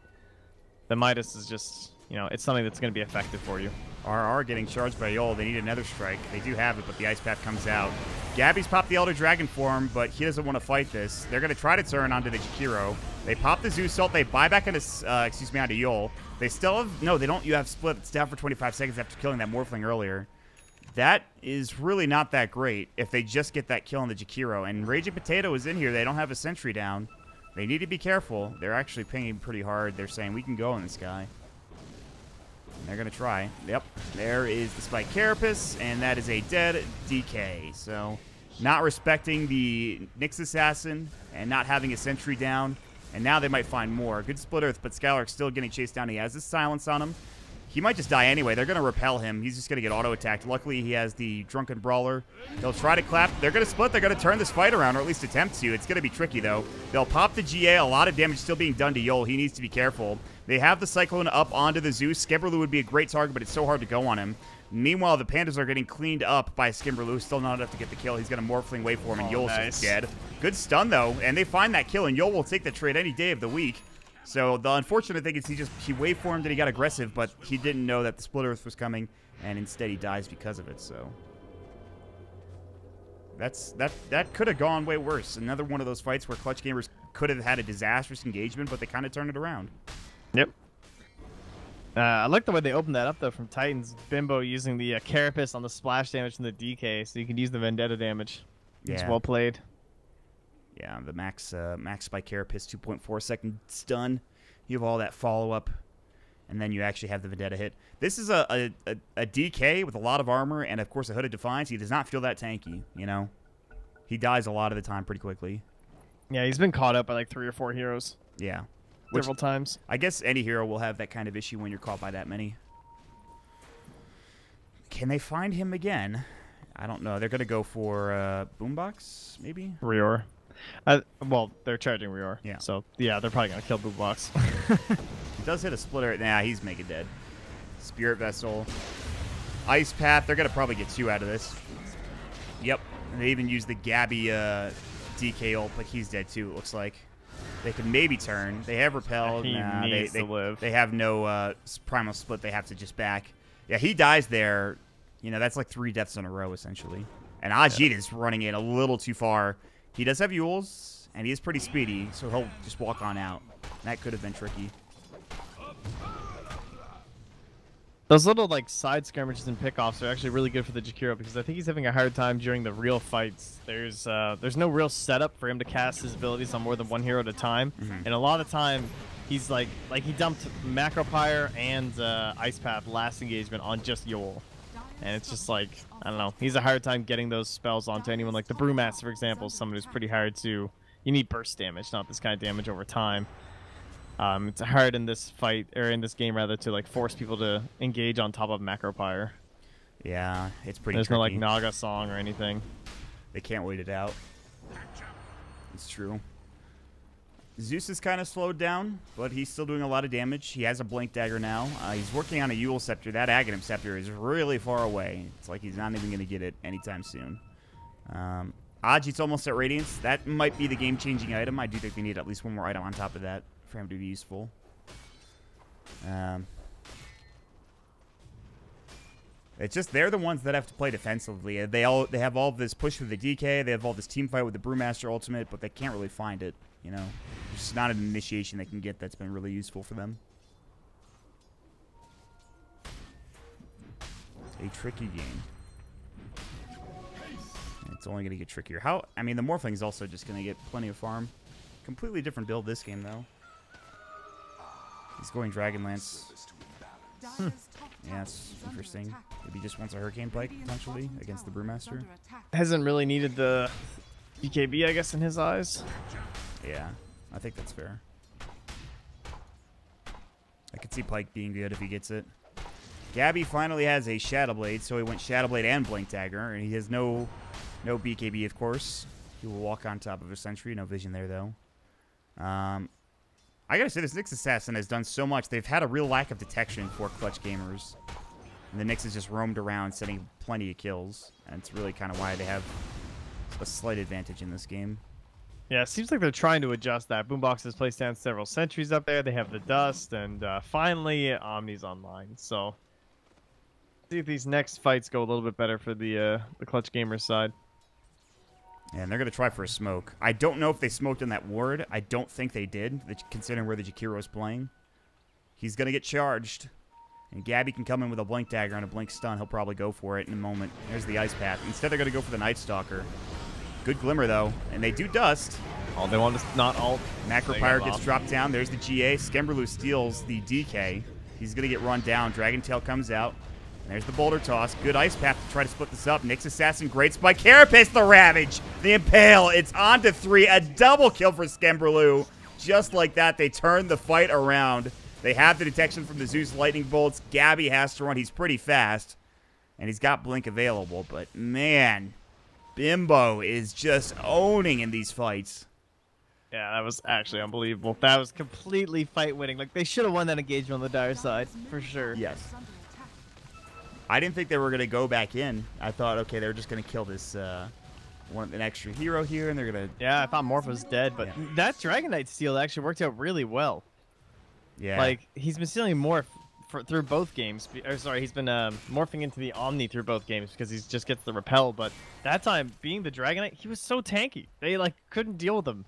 the Midas is just, you know, it's something that's going to be effective for you.
RR getting charged by Yol. They need another strike. They do have it, but the Ice Path comes out. Gabby's popped the Elder Dragon form, but he doesn't want to fight this. They're going to try to turn onto the Jakiro. They pop the Zeus Salt. They buy back into, onto Yol. They still have, no, they don't. You have Split. It's down for 25 seconds after killing that Morphling earlier. That is really not that great if they just get that kill on the Jakiro. And Raging Potato is in here. They don't have a sentry down. They need to be careful. They're actually pinging pretty hard. They're saying, we can go in this guy. And they're going to try. Yep. There is the Spike Carapace, and that is a dead DK. So, not respecting the Nyx Assassin and not having a sentry down. And now they might find more. Good Split Earth, but Skylark's still getting chased down. He has this silence on him. He might just die anyway. They're going to repel him. He's just going to get auto-attacked. Luckily, he has the Drunken Brawler. They'll try to clap. They're going to split. They're going to turn this fight around, or at least attempt to. It's going to be tricky, though. They'll pop the GA. A lot of damage still being done to Yol. He needs to be careful. They have the Cyclone up onto the Zeus. Skimberloo would be a great target, but it's so hard to go on him. Meanwhile, the Pandas are getting cleaned up by Skimberloo. Still not enough to get the kill. He's going to Morphling wait for him, and Yol's just dead. Good stun, though, and they find that kill, and Yol will take the trade any day of the week. So the unfortunate thing is he waveformed and he got aggressive, but he didn't know that the Split Earth was coming, and instead he dies because of it. So that could have gone way worse. Another one of those fights where Clutch Gamers could have had a disastrous engagement, but they kind of turned it around.
Yep. I like the way they opened that up though from Titans. Bimbo using the Carapace on the splash damage from the DK, so you can use the Vendetta damage. Yeah. It's well played.
Yeah, the max Spike Carapace 2.4 second stun. You have all that follow-up, and then you actually have the Vendetta hit. This is a DK with a lot of armor and, of course, a Hooded Defiance. He does not feel that tanky, you know? He dies a lot of the time pretty quickly.
Yeah, he's been caught up by like 3 or 4 heroes.
Yeah.
Several times.
I guess any hero will have that kind of issue when you're caught by that many. Can they find him again? I don't know. They're going to go for Boombox, maybe?
Rior. Well, they're charging Rior. Yeah. So, yeah, they're probably going to kill Boombox.
He does hit a splitter. Nah, he's mega dead. Spirit Vessel. Ice Path. They're going to probably get 2 out of this. Yep. And they even use the Gabby DK ult, but he's dead too, it looks like. They could maybe turn. They have Repel.
He needs to live.
They have no Primal Split. They have to just back. Yeah, he dies there. You know, that's like 3 deaths in a row, essentially. And Ajit is running in a little too far. He does have Yules, and he is pretty speedy, so he'll just walk on out. That could have been tricky.
Those little like side skirmishes and pickoffs are actually really good for the Jakiro because I think he's having a hard time during the real fights. There's no real setup for him to cast his abilities on more than 1 hero at a time, and a lot of the time he's like he dumped Macropyre and Ice Path last engagement on just Yol. And it's just like, I don't know, he's a hard time getting those spells onto anyone. Like the Brewmaster, for example, is someone who's pretty hard to... You need burst damage, not this kind of damage over time. It's hard in this fight, or in this game, rather, to like force people to engage on top of Macropyre.
Yeah, it's pretty
There's
tricky.
no like Naga song or anything.
They can't wait it out. It's true. Zeus is kind of slowed down, but he's still doing a lot of damage. He has a Blink Dagger now. He's working on a Yule Scepter. That Aghanim Scepter is really far away. It's like he's not even going to get it anytime soon. Ajit's almost at Radiance. That might be the game-changing item. I do think we need at least 1 more item on top of that for him to be useful. It's just they're the ones that have to play defensively. They have all this push with the DK. They have all this team fight with the Brewmaster ultimate, but they can't really find it. You know, it's not an initiation they can get that's been really useful for them. A tricky game. It's only going to get trickier. I mean, the Morphling is also just going to get plenty of farm. Completely different build this game, though. He's going Dragonlance.
Dire's top
Yeah,
tower
that's
is under
interesting.
attack.
Maybe he just wants a Hurricane Pike,
Radiant's
potentially,
bottom
against the
tower is
Brewmaster.
under attack.
Hasn't really needed the BKB, I guess, in his eyes.
Yeah, I think that's fair. I could see Pike being good if he gets it. Gabby finally has a Shadow Blade, so he went Shadow Blade and Blink Dagger, and he has no BKB, of course. He will walk on top of a Sentry. No vision there, though. I gotta say, this Nyx Assassin has done so much. They've had a real lack of detection for Clutch gamers. And the Nyx has just roamed around, setting plenty of kills. And it's really kind of why they have a slight advantage in this game.
Yeah, it seems like they're trying to adjust that. Boombox has placed down several sentries up there. They have the dust, and finally, Omni's online. So, see if these next fights go a little bit better for the Clutch Gamers side.
And they're going to try for a smoke. I don't know if they smoked in that ward. I don't think they did, considering where the Jakiro's playing. He's going to get charged. And Gabby can come in with a Blink Dagger and a Blink Stun. He'll probably go for it in a moment. There's the Ice Path. Instead, they're going to go for the Night Stalker. Good Glimmer, though. And they do Dust.
All they want is not alt.
Macropyre gets dropped down. There's the GA. Skemberlu steals the DK. He's going to get run down. Dragon Tail comes out. And there's the Boulder Toss. Good Ice Path to try to split this up. Nyx Assassin, great spike. Carapace, the Ravage. The Impale. It's on to 3. A double kill for Skemberlu. Just like that, they turn the fight around. They have the detection from the Zeus Lightning Bolts. Gabby has to run. He's pretty fast. And he's got Blink available. But, man, Bimbo is just owning in these fights.
Yeah, that was actually unbelievable. That was completely fight-winning. Like, they should have won that engagement on the Dire side, for sure.
Yes. I didn't think they were going to go back in. I thought, okay, they're just going to kill this an extra hero here, and they're going to...
Yeah, I thought Morph was dead, but that Dragon Knight steal actually worked out really well.
Yeah.
Like, he's been stealing Morph through both games. Or, sorry, he's been morphing into the Omni through both games because he just gets the repel. But that time, being the Dragon Knight, he was so tanky. They, like, couldn't deal with him.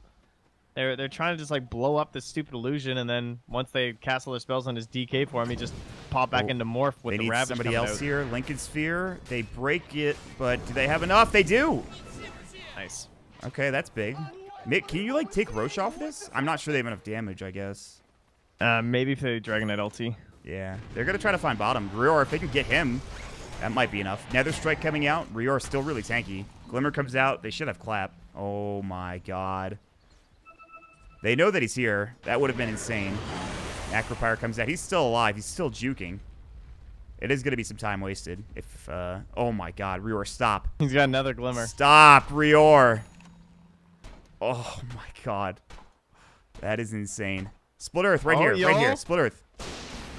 They're trying to just, like, blow up this stupid illusion, and then once they castle their spells on his DK for him, he just pop back into Morph with the Ravage.
They need somebody else
out.
here. Lincoln Sphere. They break it, but do they have enough? They do.
Nice.
Okay, that's big. Mick, can you, like, take Roche off this? I'm not sure they have enough damage, I guess.
Maybe if they Dragon Knight ulti.
Yeah. They're going to try to find bottom. Rior, if they can get him, that might be enough. Nether Strike coming out. Rior still really tanky. Glimmer comes out. They should have Clap. Oh, my God. They know that he's here. That would have been insane. Macropyre comes out. He's still alive. He's still juking. It is going to be some time wasted. If, oh my God. Rior, stop.
He's got another Glimmer.
Stop, Rior. Oh my God. That is insane. Split Earth right here. Right here. Split Earth.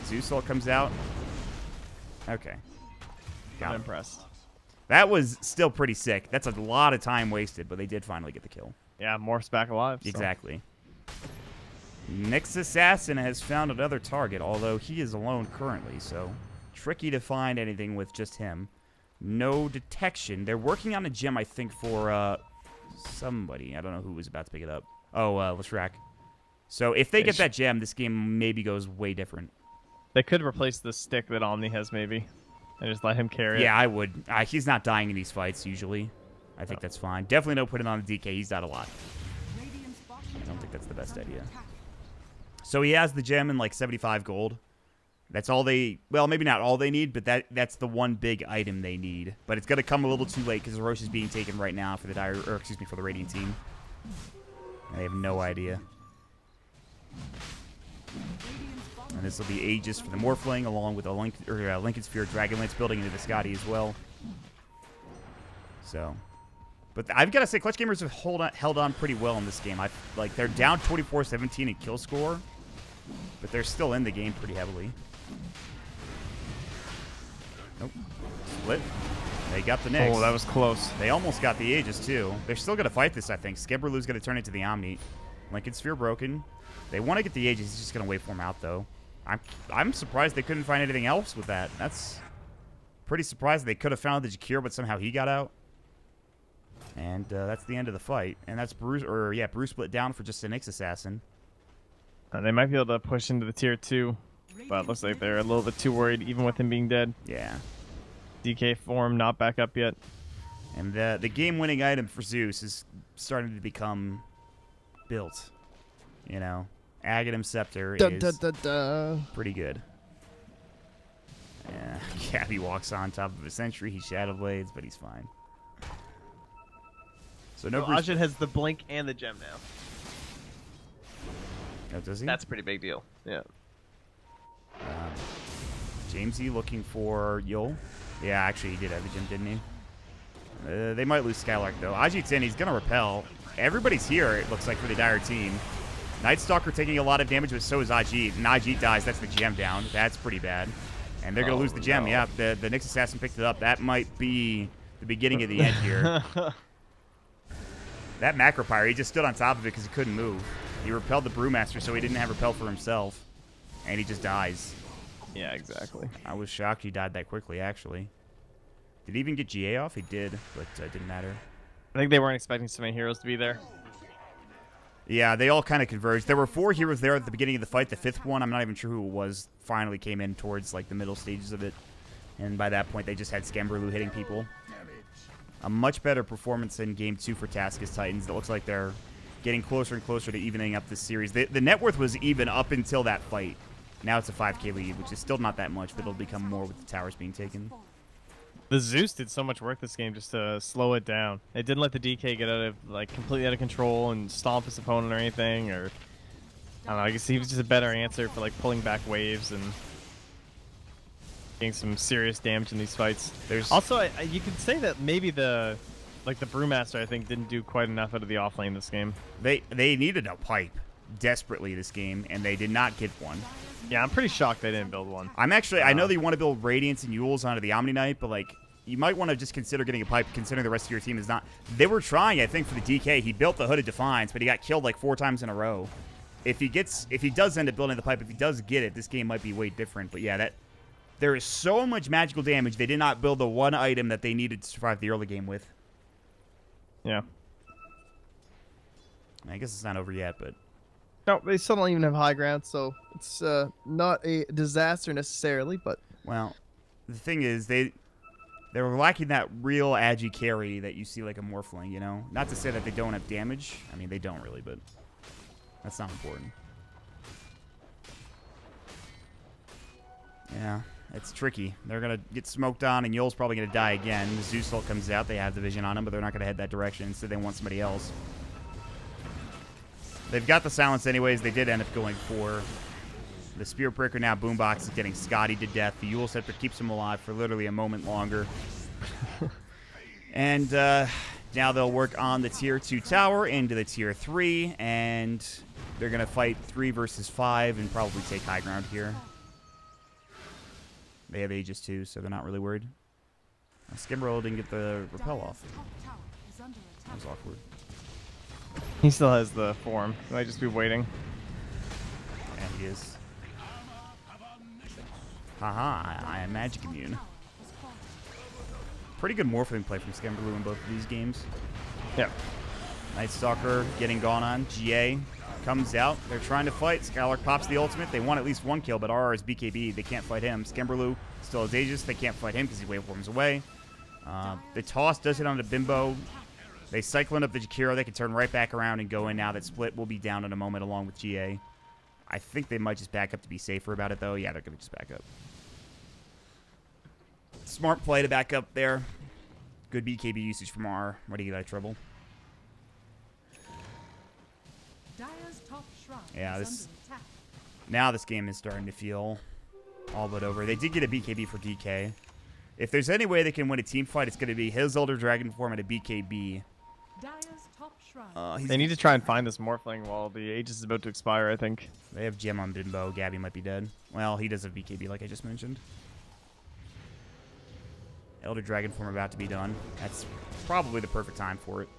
Zeus ult comes out. Okay.
I'm impressed.
That was still pretty sick. That's a lot of time wasted, but they did finally get the kill.
Yeah, Morph's back alive. So.
Exactly. Nyx Assassin has found another target, although he is alone currently, so tricky to find anything with just him. No detection. They're working on a gem, I think, for somebody. I don't know who was about to pick it up. Oh, Leshrac. So if they get that gem, this game maybe goes way different.
They could replace the stick that Omni has, maybe, and just let him carry it.
Yeah, I would. He's not dying in these fights, usually. I think that's fine. Definitely don't put it on the DK. He's died a lot. I don't think that's the best idea. So he has the gem in like 75 gold. That's all they... Well, maybe not all they need, but that's the one big item they need. But it's going to come a little too late because Roche is being taken right now for the for the Radiant team. I have no idea. And this will be Aegis for the Morphling, along with a Lincoln Sphere Dragonlance building into the Scotty as well. So... But I've got to say, Clutch Gamers have held on pretty well in this game. They're down 24-17 in kill score, but they're still in the game pretty heavily. Nope. Split. They got the Nyx.
Oh, that was close.
They almost got the Aegis, too. They're still going to fight this, I think. Skemberlu's going to turn into the Omni. Lincoln Sphere broken. They want to get the Aegis. He's just going to wait for him out, though. I'm surprised they couldn't find anything else with that. That's pretty surprised they could have found the Jakir, but somehow he got out. And that's the end of the fight. And that's Bruce split down for just a Nyx Assassin.
They might be able to push into the tier 2, but it looks like they're a little bit too worried, even with him being dead.
Yeah.
DK form not back up yet.
And the game-winning item for Zeus is starting to become built. You know, Aghanim Scepter
Da,
is
da, da, da.
pretty good. Yeah, Gabby walks on top of a sentry. He Shadow Blades, but he's fine. So no Bruce.
Ajit has the blink and the gem now.
Oh, does he?
That's a pretty big deal. Yeah.
Jamesy looking for Yul. Yeah, actually he did have the gem, didn't he? They might lose Skylark though. Ajit's in. He's gonna repel. Everybody's here. It looks like for the Dire team. Night Stalker taking a lot of damage, but so is Ajit. And Ajit dies. That's the gem down. That's pretty bad. And they're going to lose the gem.
No.
Yeah, the Nyx Assassin picked it up. That might be the beginning of the end here. That Macropyre, he just stood on top of it because he couldn't move. He repelled the Brewmaster, so he didn't have repel for himself. And he just dies.
Yeah, exactly.
I was shocked he died that quickly, actually. Did he even get GA off? He did, but it didn't matter.
I think they weren't expecting so many heroes to be there.
Yeah, they all kind of converged. There were 4 heroes there at the beginning of the fight. The 5th one, I'm not even sure who it was, finally came in towards like the middle stages of it. And by that point, they just had Scamberloo hitting people. A much better performance in Game 2 for Taskus Titans. It looks like they're getting closer and closer to evening up this series. The net worth was even up until that fight. Now it's a 5k lead, which is still not that much, but it'll become more with the towers being taken.
The Zeus did so much work this game just to slow it down. It didn't let the DK get out of completely out of control and stomp his opponent or anything. Or I don't know. I guess he was just a better answer for pulling back waves and getting some serious damage in these fights.
There's
Also, you could say that maybe the Brewmaster I think didn't do quite enough out of the offlane this game.
They needed a pipe desperately this game, and they did not get one.
Yeah, I'm pretty shocked they didn't build one.
I'm actually, I know that you want to build Radiance and Yules onto the Omni Knight, but you might want to just consider getting a pipe, considering the rest of your team is not. They were trying, I think, for the DK. He built the Hooded Defiance, but he got killed 4 times in a row. If he does end up building the pipe, if he does get it, this game might be way different. But yeah, there is so much magical damage. They did not build the one item that they needed to survive the early game with.
Yeah.
I guess it's not over yet, but
No, they still don't even have high ground, so it's not a disaster necessarily, but...
Well, the thing is, they were lacking that real agi carry that you see like a Morphling, you know? Not to say that they don't have damage. I mean, they don't really, but that's not important. Yeah, it's tricky. They're going to get smoked on, and Yul's probably going to die again. The Zeus Ult comes out. They have the vision on him, but they're not going to head that direction, so they want somebody else. They've got the silence anyways. They did end up going for the Spear Breaker. Now Boombox is getting Scotty to death. The Yule Scepter keeps him alive for literally a moment longer. And now they'll work on the Tier 2 tower into the Tier 3, and they're going to fight 3 versus 5 and probably take high ground here. They have Aegis too, so they're not really worried. Skimroll didn't get the repel off. That was awkward.
He still has the form. He might just be waiting.
Yeah, he is. Haha, I am magic immune. Pretty good Morphling play from Skimberloo in both of these games.
Yeah.
Night Stalker getting gone on. GA comes out. They're trying to fight. Skylark pops the ultimate. They want at least 1 kill, but RR is BKB. They can't fight him. Skimberloo still has Aegis. They can't fight him because he waveforms away. The toss does hit on the Bimbo. They cycle in up the Jakiro. They can turn right back around and go in now. That split will be down in a moment along with GA. I think they might just back up to be safer about it, though. Yeah, they're going to just back up. Smart play to back up there. Good BKB usage from R. Ready to get out of trouble. Yeah, now this game is starting to feel all but over. They did get a BKB for DK. If there's any way they can win a team fight, it's going to be his Elder Dragon form and a BKB.
They need to try and find this Morphling while the Aegis is about to expire, I think.
They have Gem on Bimbo. Gabby might be dead. Well, he does have BKB like I just mentioned. Elder Dragon form about to be done. That's probably the perfect time for it.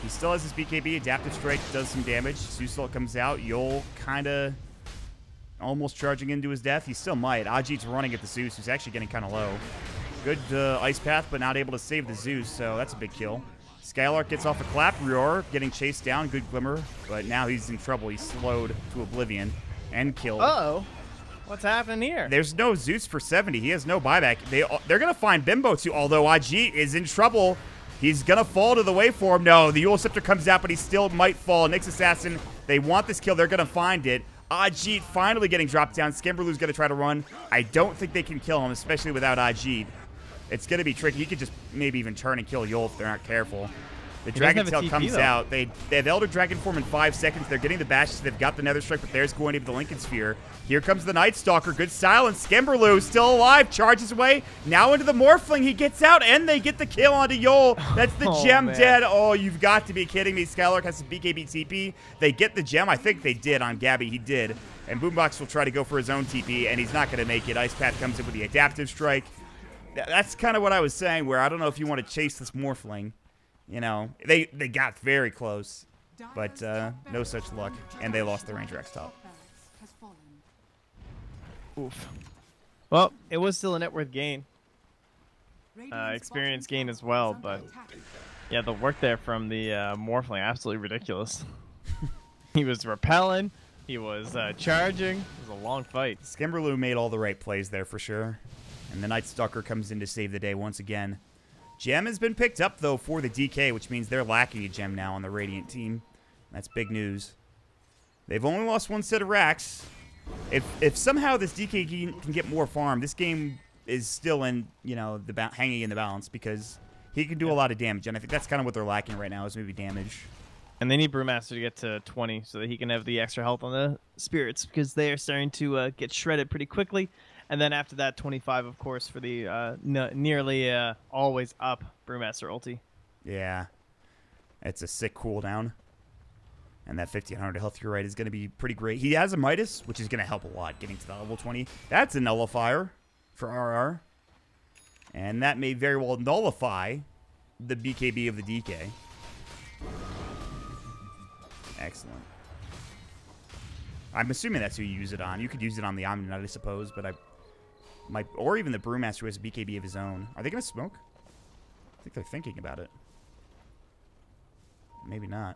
He still has his BKB. Adaptive Strike does some damage. Zeus Ult comes out. Yul kind of almost charging into his death. He still might. Ajit's running at the Zeus, who's actually getting kind of low. Good Ice Path, but not able to save the Zeus, so that's a big kill. Skylark gets off a clap. Roar getting chased down. Good Glimmer, but now he's in trouble. He's slowed to oblivion and killed.
Uh-oh. What's happening here?
There's no Zeus for 70. He has no buyback. They're going to find Bimbo, too, although Ajit is in trouble. He's going to fall to the waveform. No, the Yule Scepter comes out, but he still might fall. Nyx Assassin, they want this kill. They're going to find it. Ajit finally getting dropped down. Skimberlu's going to try to run. I don't think they can kill him, especially without Ajit. It's going to be tricky. He could just maybe even turn and kill Yule if they're not careful. The Dragon Tail comes out. They have Elder Dragon form in 5 seconds. They're getting the bashes. They've got the Nether Strike, but there's going to be the Lincoln Sphere. Here comes the Night Stalker. Good silence. Skimberlu still alive. Charges away. Now into the Morphling. He gets out, and they get the kill onto Yule. That's the gem dead. Oh, you've got to be kidding me. Skylark has a BKB TP. They get the gem. I think they did on Gabby. He did. And Boombox will try to go for his own TP, and he's not going to make it. Ice Path comes in with the Adaptive Strike. That's kind of what I was saying, where I don't know if you want to chase this Morphling. You know, they got very close, but no such luck, and they lost their Ranger X top.
Oof. Well, it was still a net worth gain. Experience gain as well, but yeah, the work there from the Morphling, absolutely ridiculous. He was repelling, he was charging, it was a long fight.
Skimberlu made all the right plays there for sure, and the Night Stalker comes in to save the day once again. Gem has been picked up, though, for the DK, which means they're lacking a gem now on the Radiant team. That's big news. They've only lost 1 set of racks. If somehow this DK can get more farm, this game is still in, you know, hanging in the balance because he can do a lot of damage, and I think that's kind of what they're lacking right now is maybe damage.
And they need Brewmaster to get to 20 so that he can have the extra health on the spirits because they are starting to get shredded pretty quickly. And then after that, 25, of course, for the nearly always up Brewmaster ulti.
Yeah. It's a sick cooldown. And that 1500 health, you're right, is going to be pretty great. He has a Midas, which is going to help a lot getting to the level 20. That's a nullifier for RR. And that may very well nullify the BKB of the DK. Excellent. I'm assuming that's who you use it on. You could use it on the Omni-Knight, I suppose, but or even the Brewmaster who has a BKB of his own. Are they going to smoke? I think they're thinking about it. Maybe not.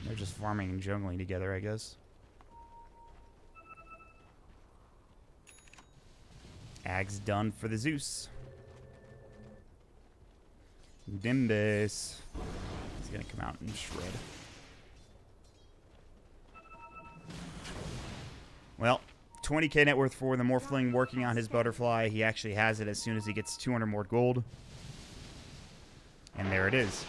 They're just farming and jungling together, I guess. Ag's done for the Zeus. Dimbus. He's going to come out and shred. Well, 20k net worth for the Morphling working on his butterfly. He actually has it as soon as he gets 200 more gold. And there it is.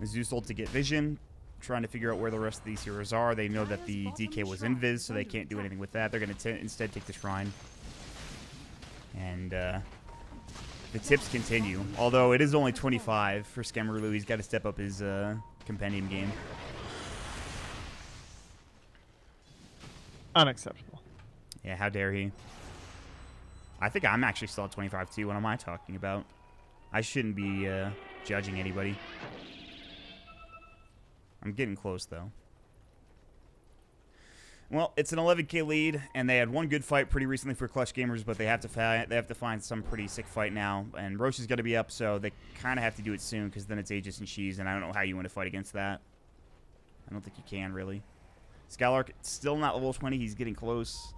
Zeus ult to get vision. Trying to figure out where the rest of these heroes are. They know that the DK was invis, so they can't do anything with that. They're going to instead take the shrine. And the tips continue. Although it is only 25 for Skimberlu. He's got to step up his compendium game.
Unacceptable.
Yeah, how dare he? I think I'm actually still at 25 too. What am I talking about? I shouldn't be judging anybody. I'm getting close though. Well, it's an 11k lead, and they had one good fight pretty recently for Clutch Gamers, but they have to find some pretty sick fight now. And Roche is going to be up, so they kind of have to do it soon because then it's Aegis and Cheese, and I don't know how you want to fight against that. I don't think you can really. Skylark still not level 20. He's getting close.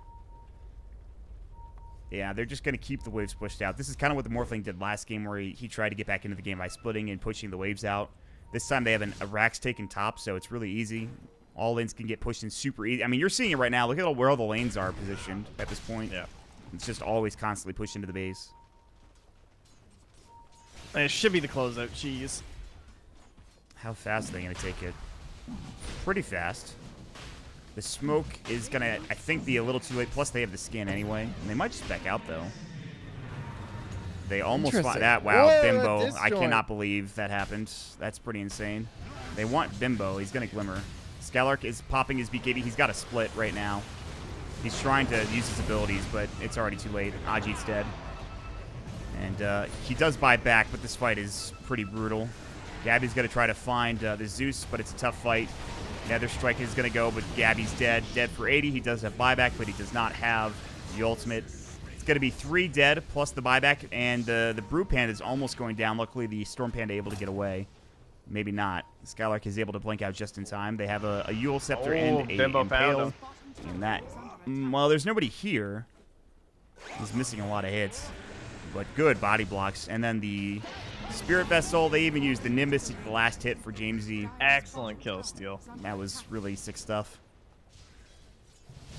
Yeah, they're just going to keep the waves pushed out. This is kind of what the Morphling did last game where he tried to get back into the game by splitting and pushing the waves out. This time they have a Rax taken top, so it's really easy. All lanes can get pushed in super easy. I mean, you're seeing it right now. Look at where all the lanes are positioned at this point.
Yeah.
It's just always constantly pushed into the base.
And it should be the closeout, Cheese.
How fast are they going to take it? Pretty fast. The smoke is going to, I think, be a little too late. Plus, they have the skin anyway. And they might just back out, though. They almost fought that. Wow,
Whoa,
Bimbo. I cannot believe that happened. That's pretty insane. They want Bimbo. He's going to Glimmer. Skylark is popping his BKB. He's got a split right now. He's trying to use his abilities, but it's already too late. Ajit's dead. And he does buy back, but this fight is pretty brutal. Gabby's going to try to find the Zeus, but it's a tough fight. Nether Strike is going to go, but Gabby's dead. Dead for 80. He does have buyback, but he does not have the ultimate. It's going to be 3 dead plus the buyback, and the Brew Panda is almost going down. Luckily, the Storm Panda able to get away. Maybe not. Skylark is able to blink out just in time. They have a Yule Scepter and a
Bimbo found
Impale.
him.
And that, well, there's nobody here. He's missing a lot of hits, but good body blocks. And then the Spirit Vessel, they even used the Nimbus to the last hit for Jamesy.
Excellent kill steal.
That was really sick stuff.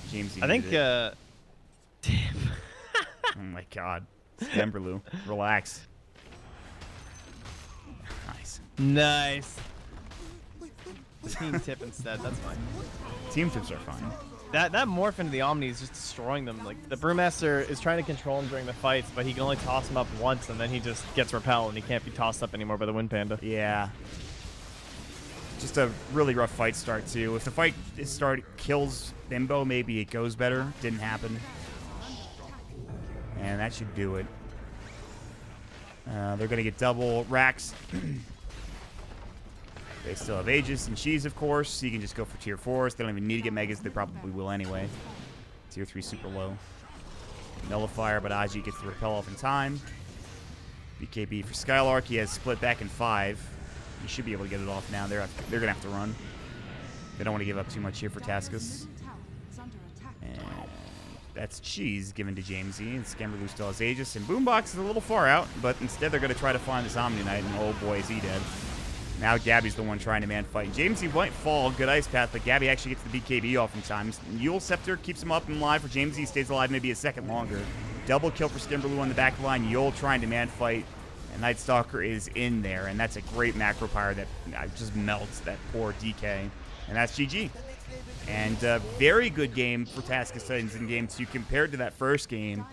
Jamesy.
I think. Damn.
Oh my god. Skemberlu, relax. Nice.
Nice. Team tip instead. That's fine.
Team tips are fine.
That morph into the Omni is just destroying them. Like the Brewmaster is trying to control him during the fights, but he can only toss him up once, and then he just gets repelled, and he can't be tossed up anymore by the Wind Panda.
Yeah. Just a really rough fight start too. If the fight kills Bimbo, maybe it goes better. Didn't happen. And that should do it. They're gonna get double racks. They still have Aegis and Shees, of course, so you can just go for tier 4s. They don't even need to get Megas. They probably will anyway. Tier 3 super low. Nullifier, but Aji gets the repel off in time. BKB for Skylark. He has split back in 5. He should be able to get it off now. They're going to have to run. They don't want to give up too much here for Taskus. And that's Cheese given to Jamesy. And Skemberlu still has Aegis. And Boombox is a little far out, but instead they're going to try to find this Omni Knight. And oh boy, is he dead. Now Gabby's the one trying to man fight. Jamesy might fall, good ice path, but Gabby actually gets the BKB off in time. Yule Scepter keeps him up and alive for Jamesy. He stays alive maybe a second longer. Double kill for Skimberlu on the back line. Yule trying to man fight. And Night Stalker is in there, and that's a great macro power that just melts that poor DK. And that's GG. And very good game for Taskus Titans in game 2 compared to that first game.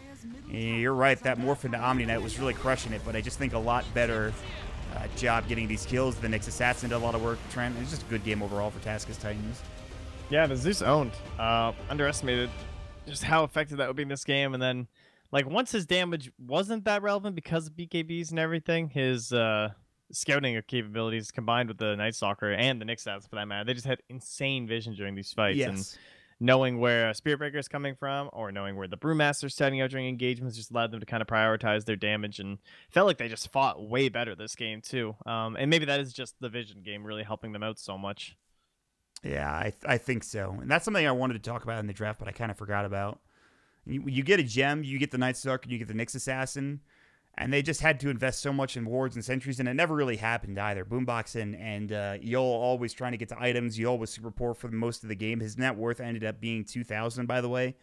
And you're right, that morph into Omni Knight was really crushing it, but I just think a lot better job getting these kills. The Nyx Assassin did a lot of work. Trent, it was just a good game overall for Taskus Titans.
Yeah, the Zeus owned. Underestimated just how effective that would be in this game. And then, like, once his damage wasn't that relevant because of BKBs and everything, his scouting capabilities combined with the Night Stalker and the Nyx stats for that matter, they just had insane vision during these fights.
Yes.
And knowing where a Spirit Breaker is coming from, or knowing where the Brewmaster's setting out during engagements, just allowed them to kind of prioritize their damage, and felt like they just fought way better this game too. And maybe that is just the vision game really helping them out so much.
Yeah, I think so. And that's something I wanted to talk about in the draft, but I kind of forgot about. You get a gem, you get the Night Stalker, you get the Nyx Assassin, and they just had to invest so much in wards and sentries, and it never really happened either. Boombox and Yul always trying to get to items. Yul was super poor for most of the game. His net worth ended up being 2,000, by the way.